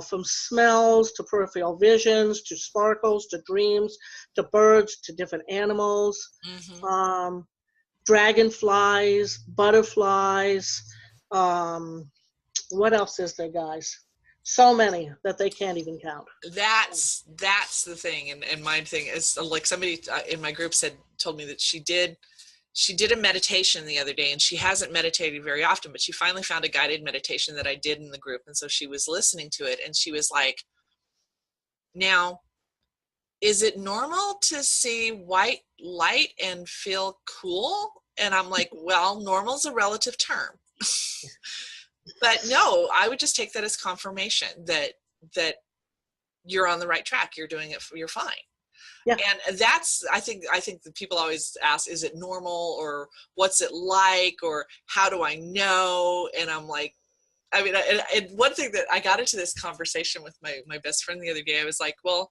B: from smells to peripheral visions to sparkles to dreams to birds to different animals, dragonflies, butterflies. What else is there, guys? So many that they can't even count.
A: That's the thing. And my thing is, like, somebody in my group told me that she did a meditation the other day, and she hasn't meditated very often, but she finally found a guided meditation that I did in the group. And so she was listening to it, and she was like, now, is it normal to see white light and feel cool? And I'm like, well, normal's a relative term. But no, I would just take that as confirmation that you're on the right track. You're doing it. You're fine. Yeah. And that's, I think that people always ask, is it normal, or what's it like, or how do I know? And I'm like, I mean, and one thing that I got into this conversation with my best friend the other day, I was like, well,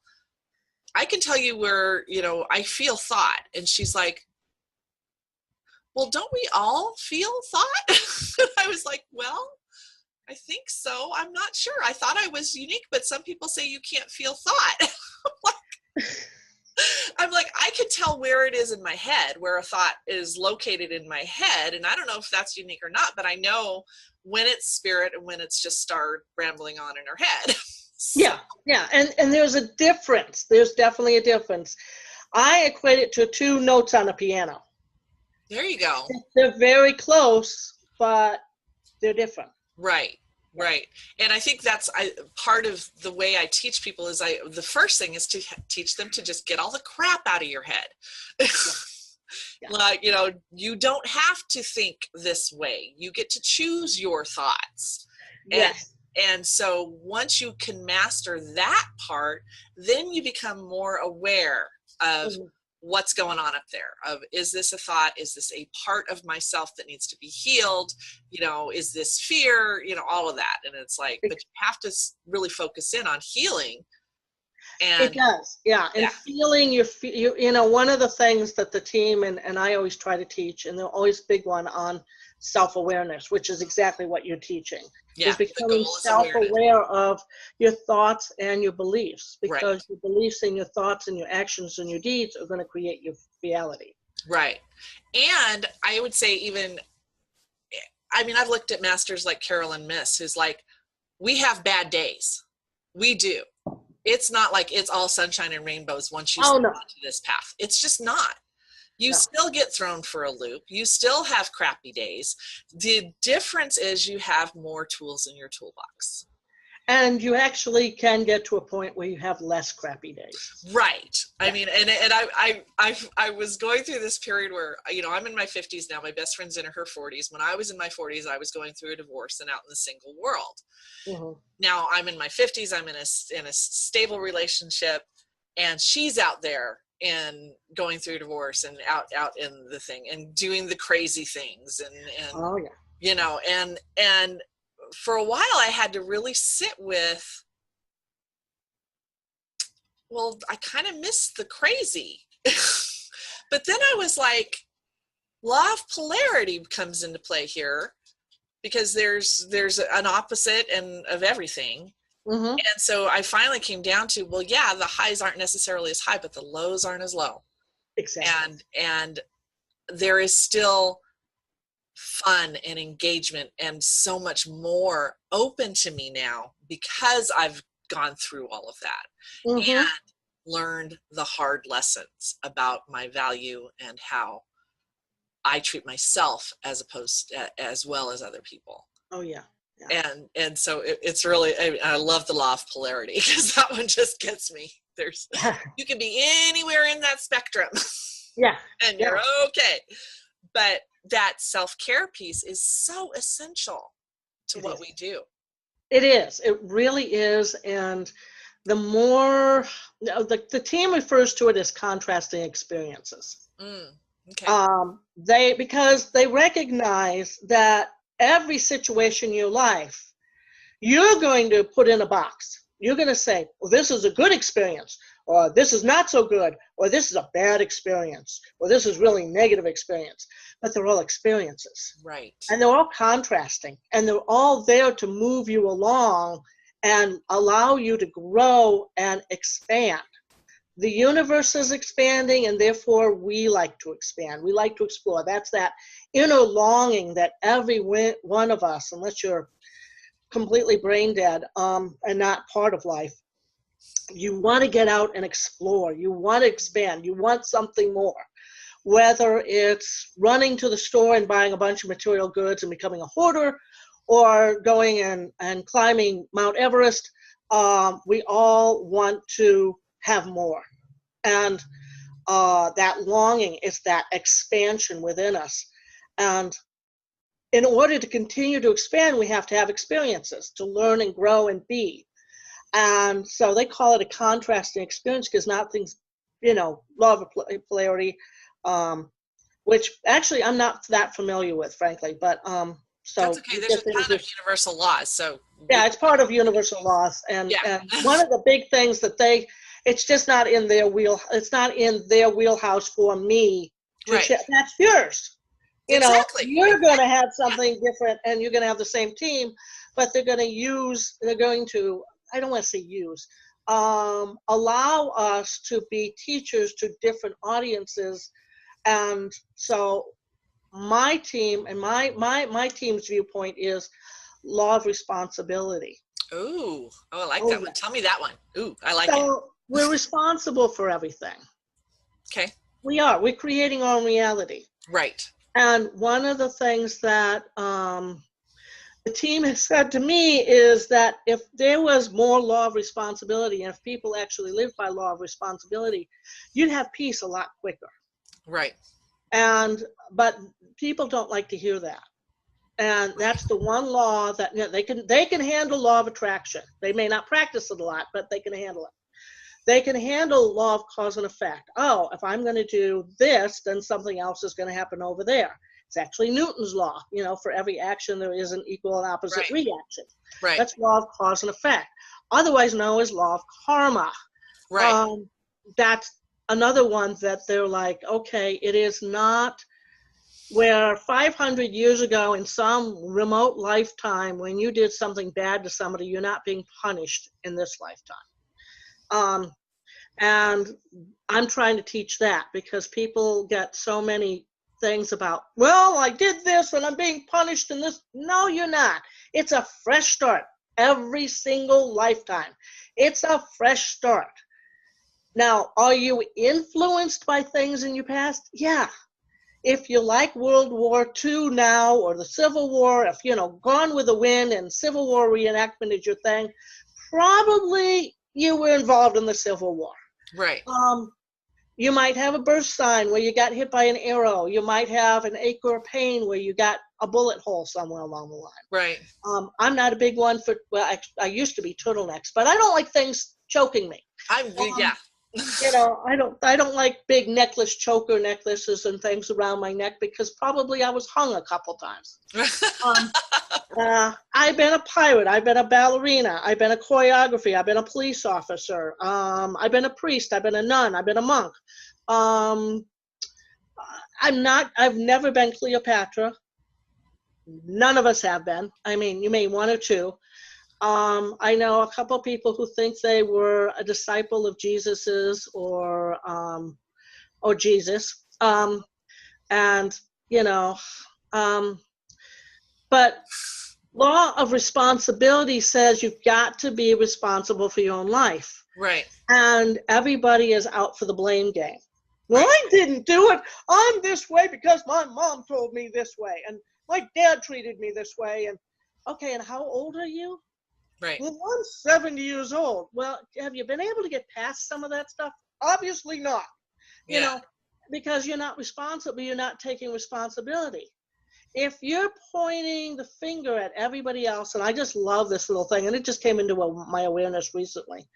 A: I can tell you where, I feel thought. And she's like, well, don't we all feel thought? And I was like, well, I think so. I'm not sure. I thought I was unique, but some people say you can't feel thought. I'm like, I can tell where it is in my head, where a thought is located in my head. And I don't know if that's unique or not, but I know when it's spirit and when it's just Starr rambling on in her head. So.
B: Yeah. And there's a difference. There's definitely a difference. I equate it to two notes on a piano.
A: There you go.
B: They're very close, but they're different.
A: Right. And I think that's part of the way I teach people is the first thing is to teach them to just get all the crap out of your head. Yeah. Like, you don't have to think this way. You get to choose your thoughts.
B: Yes.
A: And so once you can master that part, then you become more aware of what's going on up there, of, is this a thought? Is this a part of myself that needs to be healed? Is this fear? All of that. And it's like, but you have to really focus in on healing. And
B: it does. Yeah. And feeling one of the things that the team and I always try to teach, and they're always big one on self-awareness, which is exactly what you're teaching. Yeah, is becoming self-aware of your thoughts and your beliefs, because your beliefs and your thoughts and your actions and your deeds are going to create your reality.
A: Right. And I would say even, I mean, I've looked at masters like Carolyn Miss, who's like, we have bad days. We do. It's not like it's all sunshine and rainbows once you step onto this path. It's just not. You still get thrown for a loop. You still have crappy days. The difference is you have more tools in your toolbox.
B: And you actually can get to a point where you have less crappy days.
A: Right. I mean, and I was going through this period where, you know, I'm in my 50s now. My best friend's in her 40s. When I was in my 40s, I was going through a divorce and out in the single world.
B: Mm-hmm.
A: Now I'm in my 50s. I'm in a stable relationship, and she's out there and going through divorce and out in the thing and doing the crazy things and
B: oh yeah,
A: you know, and for a while I had to really sit with, well, I kind of missed the crazy. But then I was like, law of polarity comes into play here, because there's an opposite and of everything.
B: mm-hmm.
A: And so I finally came down to, well, yeah, the highs aren't necessarily as high, but the lows aren't as low.
B: Exactly.
A: And there is still fun and engagement and so much more open to me now because I've gone through all of that
B: Mm-hmm.
A: and learned the hard lessons about my value and how I treat myself as well as other people.
B: Oh yeah.
A: And so it's really, I love the law of polarity, because that one just gets me. You can be anywhere in that spectrum.
B: Yeah.
A: And you're okay. But that self-care piece is so essential to what we do.
B: It is. It really is. And the more, the team refers to it as contrasting experiences.
A: Okay.
B: Because they recognize that every situation in your life, you're going to put in a box. You're going to say, well, this is a good experience, or this is not so good, or this is a bad experience, or this is really negative experience. But they're all experiences.
A: Right.
B: And they're all contrasting, and they're all there to move you along and allow you to grow and expand. The universe is expanding, and therefore we like to expand. We like to explore. That's that inner longing that every one of us, unless you're completely brain dead and not part of life, you want to get out and explore. You want to expand. You want something more. Whether it's running to the store and buying a bunch of material goods and becoming a hoarder, or going and climbing Mount Everest, we all want to have more. And that longing is that expansion within us. And in order to continue to expand, we have to have experiences to learn and grow and be. And so they call it a contrasting experience, because nothing's, law of polarity, which actually I'm not that familiar with, frankly, but so
A: that's okay. There's a ton of universal laws. So
B: yeah, it's part of universal laws. And one of the big things that it's just not in their it's not in their wheelhouse for me to
A: right.
B: That's yours.
A: Exactly.
B: You're going to have something different, and you're going to have the same team, but they're going to, I don't want to say use, allow us to be teachers to different audiences. And so my team and my team's viewpoint is law of responsibility.
A: Ooh, I like that one. Tell me that one. Ooh, I like it.
B: So we're responsible for everything.
A: Okay.
B: We're creating our own reality.
A: Right.
B: And one of the things that the team has said to me is that if there was more law of responsibility, and if people actually lived by law of responsibility, you'd have peace a lot quicker.
A: Right.
B: But people don't like to hear that. And that's the one law that they can handle law of attraction. They may not practice it a lot, but they can handle it. They can handle law of cause and effect. Oh, if I'm going to do this, then something else is going to happen over there. It's actually Newton's law. For every action, there is an equal and opposite reaction.
A: Right.
B: That's law of cause and effect, otherwise known as law of karma.
A: Right.
B: That's another one that they're like, okay, it is not where 500 years ago in some remote lifetime, when you did something bad to somebody, you're not being punished in this lifetime. And I'm trying to teach that, because people get so many things about, well, I did this and I'm being punished in this. No, you're not. It's a fresh start every single lifetime. It's a fresh start. Now, are you influenced by things in your past? Yeah. If you like World War II now or the Civil War, if, Gone with the Wind and Civil War reenactment is your thing, probably you were involved in the Civil War.
A: Right.
B: You might have a burst sign where you got hit by an arrow. You might have an ache or pain where you got a bullet hole somewhere along the line.
A: Right.
B: I'm not a big one for, well, I used to be turtlenecks, but I don't like things choking me.
A: Yeah.
B: I don't like big choker necklaces and things around my neck because probably I was hung a couple times. I've been a pirate. I've been a ballerina. I've been a choreographer. I've been a police officer. I've been a priest. I've been a nun. I've been a monk. I've never been Cleopatra. None of us have been. I mean, you may one or two. I know a couple of people who think they were a disciple of Jesus's or Jesus. But law of responsibility says you've got to be responsible for your own life.
A: Right.
B: And everybody is out for the blame game. Well, I didn't do it. I'm this way because my mom told me this way. And my dad treated me this way. And okay, and how old are you?
A: Right.
B: Well, I'm 70 years old. Well, have you been able to get past some of that stuff? Obviously not. Because you're not responsible. You're not taking responsibility. If you're pointing the finger at everybody else, and I just love this little thing, and it just came into my awareness recently.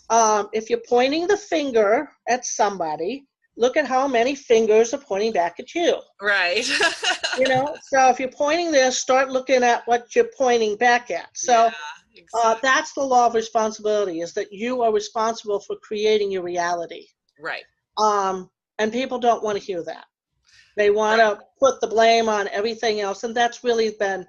B: If you're pointing the finger at somebody, look at how many fingers are pointing back at you.
A: Right.
B: So if you're pointing there, start looking at what you're pointing back at. So exactly. That's the law of responsibility, is that you are responsible for creating your reality.
A: Right.
B: And people don't want to hear that. They want to put the blame on everything else, and that's really been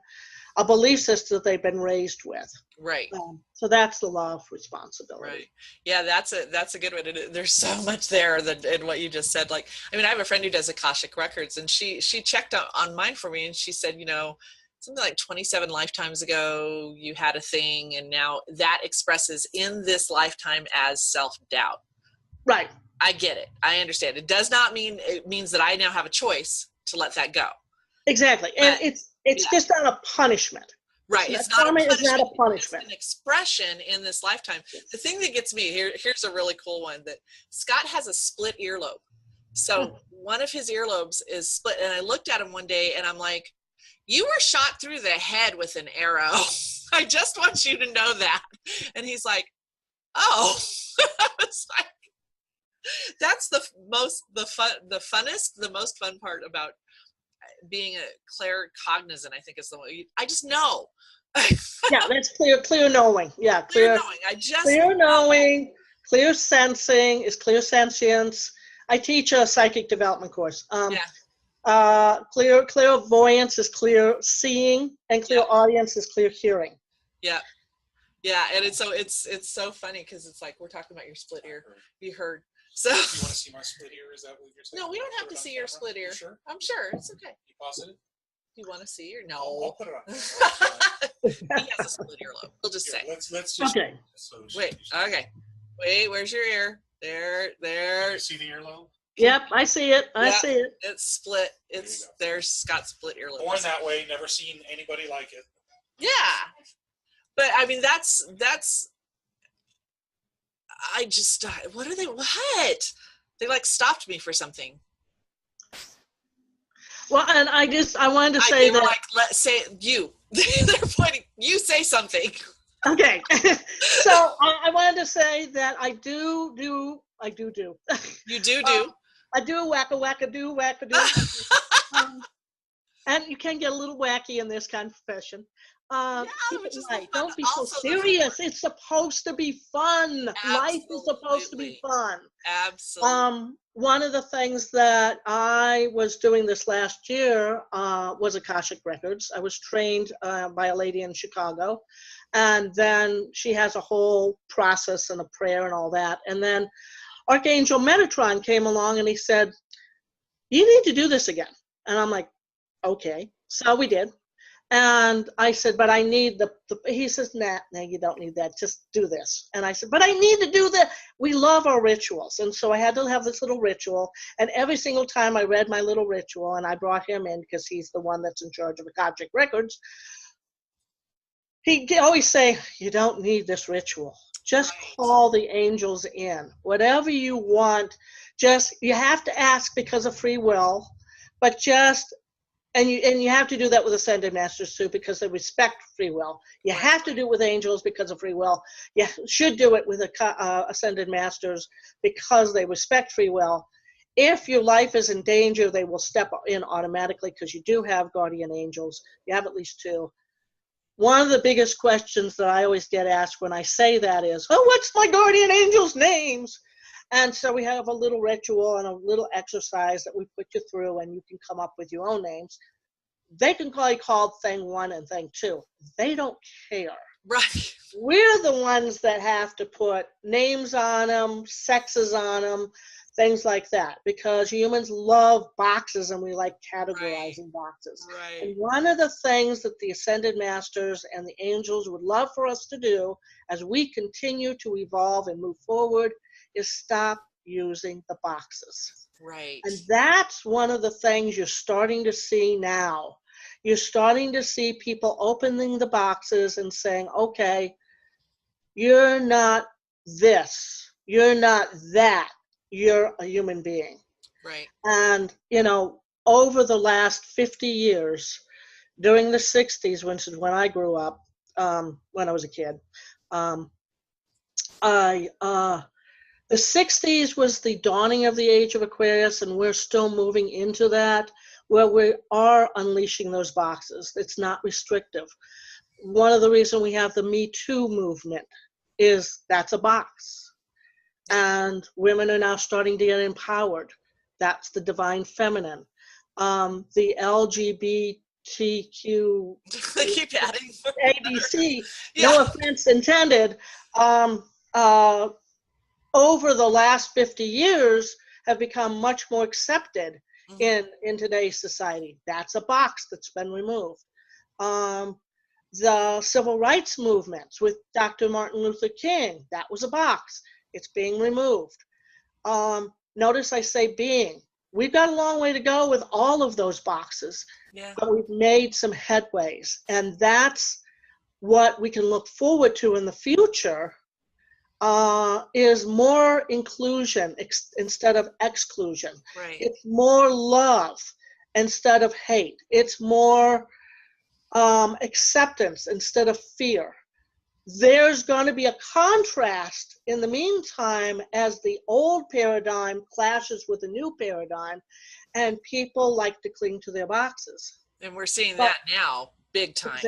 B: a belief system that they've been raised with.
A: Right.
B: So that's the law of responsibility.
A: Right. Yeah, that's a good one. There's so much there in what you just said. Like, I mean, I have a friend who does Akashic Records, and she checked on mine for me, and she said, something like 27 lifetimes ago, you had a thing, and now that expresses in this lifetime as self-doubt.
B: Right.
A: I get it. I understand. It means that I now have a choice to let that go.
B: Exactly. And it's just not a punishment.
A: Right. It's not a punishment.
B: It's not a punishment.
A: It's an expression in this lifetime. The thing that gets me here's a really cool one, that Scott has a split earlobe. So one of his earlobes is split. And I looked at him one day and I'm like, you were shot through the head with an arrow. I just want you to know that. And he's like, oh. I was like, that's the most fun part about being a claircognizant, I think is the one. I just know.
B: Yeah, that's clear knowing. Yeah, clear knowing. Clear knowing, clear sensing is clear sentience. I teach a psychic development course. Clairvoyance is clear seeing, and clear audience is clear hearing.
A: Yeah. Yeah, and it's so funny because it's like we're talking about your split ear. You heard. So
C: you want to see my split ear? Is that what you're saying?
A: No, we don't have to see your split ear.
C: Sure?
A: I'm sure it's okay.
C: You positive?
A: You want to see your? No.
C: I'll put it on.
A: He has a split earlobe. We'll just say.
C: Let's just.
B: Okay.
A: Wait. Okay. Wait. Where's your ear? There.
C: Can you see the earlobe?
B: Yep, I see it. I see it.
A: It's split. There's Scott's split earlobe.
C: Born that way. Never seen anybody like it.
A: Yeah. But I mean, that's. I just. What? They like stopped me for something.
B: Well, and I wanted to say that.
A: Like, let's say you. They're pointing. You say something.
B: Okay. So I wanted to say that I do. You do. I do whack-a-do. And you can get a little wacky in this kind of profession. Don't be so serious. It's supposed to be fun.
A: Absolutely.
B: Life is supposed to be fun.
A: Absolutely.
B: One of the things that I was doing this last year was Akashic Records. I was trained by a lady in Chicago, and then she has a whole process and a prayer and all that. And then Archangel Metatron came along and he said, you need to do this again. And I'm like, okay. So we did. And I said, but I need he says, nah, you don't need that. Just do this. And I said, but I need to do that. We love our rituals. And so I had to have this little ritual. And every single time I read my little ritual, and I brought him in because he's the one that's in charge of Akashic Records, he'd always say, you don't need this ritual. Just call the angels in. Whatever you want, you have to ask because of free will, but and you have to do that with ascended masters too, because they respect free will. You have to do it with angels because of free will. You should do it with ascended masters because they respect free will. If your life is in danger, they will step in automatically because you do have guardian angels. You have at least 2. One of the biggest questions that I always get asked when I say that is, oh, what's my guardian angel's names? And so we have a little ritual and a little exercise that we put you through, and you can come up with your own names. They can call you called thing 1 and thing 2. They don't care.
A: Right.
B: We're the ones that have to put names on them, sexes on them, things like that, because humans love boxes and we like categorizing boxes.
A: Right.
B: And one of the things that the Ascended Masters and the angels would love for us to do as we continue to evolve and move forward is stop using the boxes.
A: Right.
B: And that's one of the things you're starting to see now. You're starting to see people opening the boxes and saying, okay, you're not this, you're not that, you're a human being.
A: Right.
B: And, over the last 50 years, during the 60s, which is when I grew up, when I was a kid, the 60s was the dawning of the age of Aquarius, and we're still moving into that, where we are unleashing those boxes. It's not restrictive. One of the reasons we have the Me Too movement is that's a box. And women are now starting to get empowered. That's the divine feminine. The LGBTQ
A: They keep adding
B: ABC, no offense intended, over the last 50 years have become much more accepted in today's society. That's a box that's been removed. The civil rights movements with Dr. Martin Luther King, that was a box. It's being removed. Notice I say being. We've got a long way to go with all of those boxes, but we've made some headways. And that's what we can look forward to in the future, is more inclusion instead of exclusion.
A: Right.
B: It's more love instead of hate. It's more acceptance instead of fear. There's going to be a contrast in the meantime as the old paradigm clashes with the new paradigm, and people like to cling to their boxes.
A: And we're seeing that now, big time.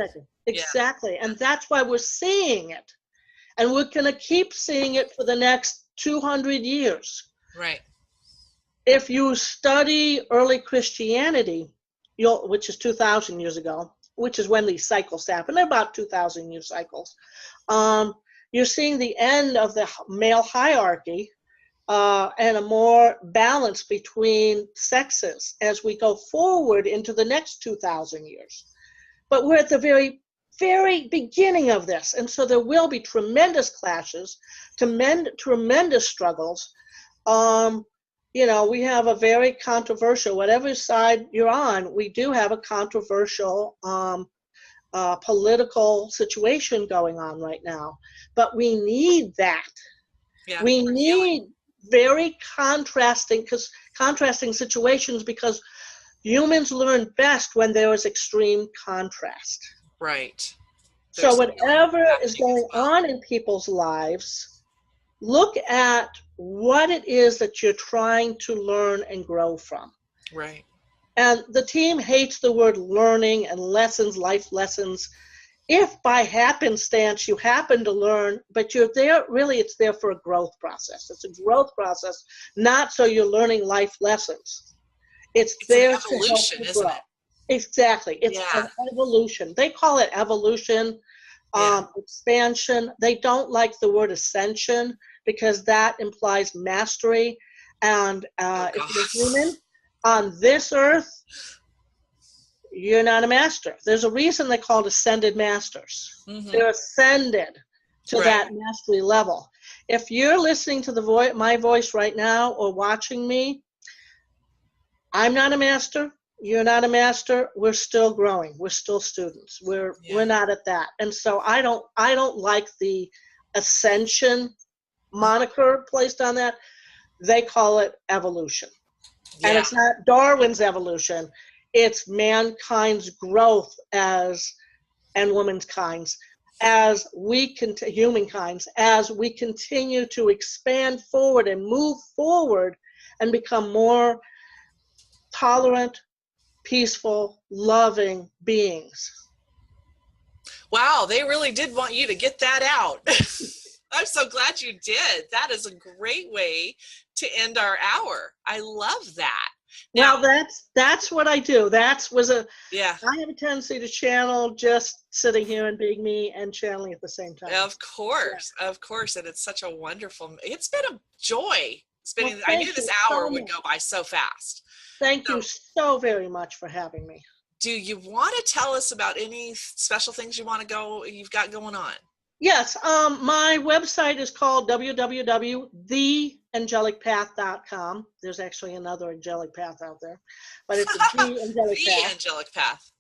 B: Exactly. And that's why we're seeing it. And we're going to keep seeing it for the next 200 years.
A: Right.
B: If you study early Christianity, which is 2,000 years ago, which is when these cycles happen, they're about 2,000 year cycles, you're seeing the end of the male hierarchy and a more balance between sexes as we go forward into the next 2,000 years. But we're at the very beginning of this, and so there will be tremendous clashes, tremendous struggles. We have a very controversial, whatever side you're on, we do have a controversial political situation going on right now, but we need that. We need very contrasting situations, because humans learn best when there is extreme contrast.
A: Right.
B: So whatever is going on in people's lives, look at what it is that you're trying to learn and grow from.
A: Right.
B: And the team hates the word learning and lessons, life lessons. If by happenstance you happen to learn, but you're there, really it's there for a growth process. It's a growth process, not so you're learning life lessons. It's there to help you grow. Exactly. It's an evolution. They call it evolution, expansion. They don't like the word ascension because that implies mastery. And if you're human on this earth, you're not a master. There's a reason they're called ascended masters. They're ascended to that mastery level. If you're listening to my voice right now or watching me, I'm not a master. You're not a master. We're still growing. We're still students. We're not at that. And so I don't like the ascension moniker placed on that. They call it evolution. And it's not Darwin's evolution. It's mankind's growth and womankind's as humankind's, as we continue to expand forward and move forward and become more tolerant, peaceful, loving beings.
A: Wow, they really did want you to get that out. I'm so glad you did. That is a great way to end our hour. I love that. Now,
B: well, that's what I do. I have a tendency to channel just sitting here and being me and channeling at the same time.
A: Of course. And it's such a wonderful, it's been a joy spending, I knew this hour would go by so fast.
B: Thank you so very much for having me.
A: Do you want to tell us about any special things you've got going on?
B: Yes, my website is called www.theangelicpath.com. There's actually another angelic path out there, but it's the angelic path.
A: Angelic path.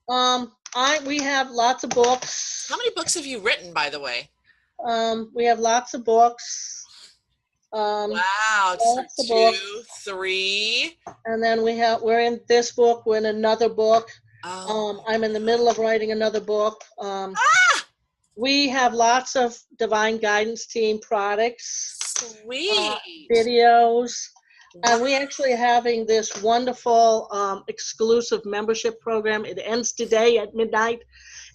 B: We have lots of books.
A: How many books have you written, by the way?
B: We have lots of books.
A: Wow,
B: lots of
A: 2,
B: books.
A: 3.
B: And then we're in this book. We're in another book. I'm in the middle of writing another book. We have lots of Divine Guidance Team products.
A: Sweet.
B: Videos. And we actually having this wonderful exclusive membership program. It ends today at midnight.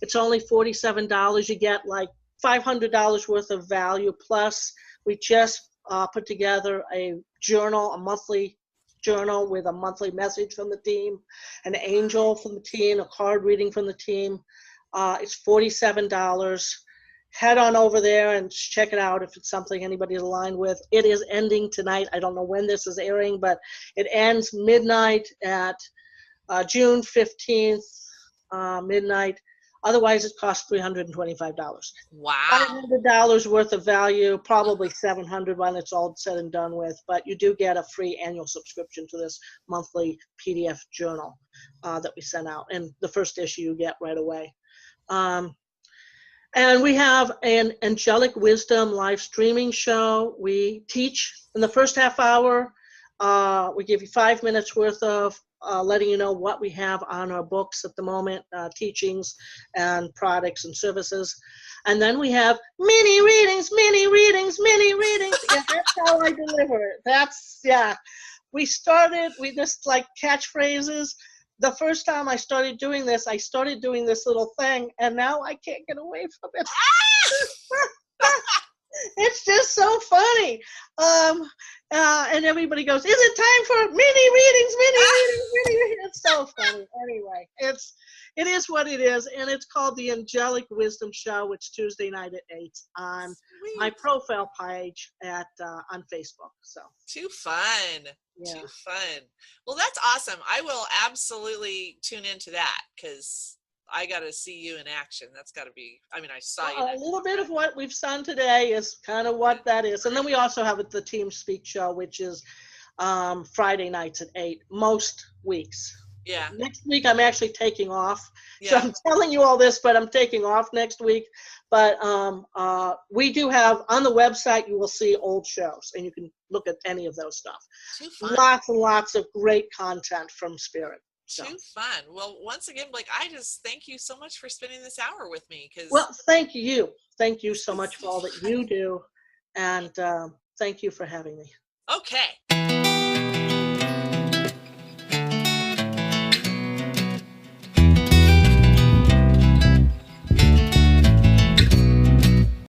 B: It's only $47. You get like $500 worth of value. Plus, we just put together a monthly journal with a monthly message from the team, an angel from the team, a card reading from the team. It's $47. Head on over there and check it out if it's something anybody's aligned with. It is ending tonight. I don't know when this is airing, but it ends midnight at June 15th, midnight. Otherwise, it costs $325.
A: Wow.
B: $500 worth of value, probably $700 when it's all said and done with. But you do get a free annual subscription to this monthly PDF journal that we send out. And the first issue you get right away. And we have an Angelic Wisdom live streaming show. We teach in the first half hour. We give you 5 minutes worth of letting you know what we have on our books at the moment, teachings and products and services. And then we have mini readings. Yeah, that's how I deliver it. We just like catchphrases. The first time I started doing this little thing, and now I can't get away from it. It's just so funny. And everybody goes, is it time for mini readings? It's so funny. Anyway, it is what it is, and it's called the Angelic Wisdom Show. It's Tuesday night at 8 on my profile page on Facebook. So
A: too fun.
B: Yeah.
A: Too fun. Well, that's awesome. I will absolutely tune into that because I got to see you in action. That's got to be, I saw you.
B: A little bit of what we've done today is kind of what that is. And then we also have the Team Speak show, which is Friday nights at 8, most weeks.
A: Yeah.
B: Next week, I'm actually taking off.
A: Yeah.
B: So I'm telling you all this, but I'm taking off next week. But we do have, on the website, you will see old shows, and you can look at any of those stuff.
A: Too fun.
B: Lots and lots of great content from Spirit. So.
A: Too fun. Well, once again, Blake, I just thank you so much for spending this hour with me.
B: Well, thank you. Thank you so much for all that you do. And thank you for having me.
A: Okay.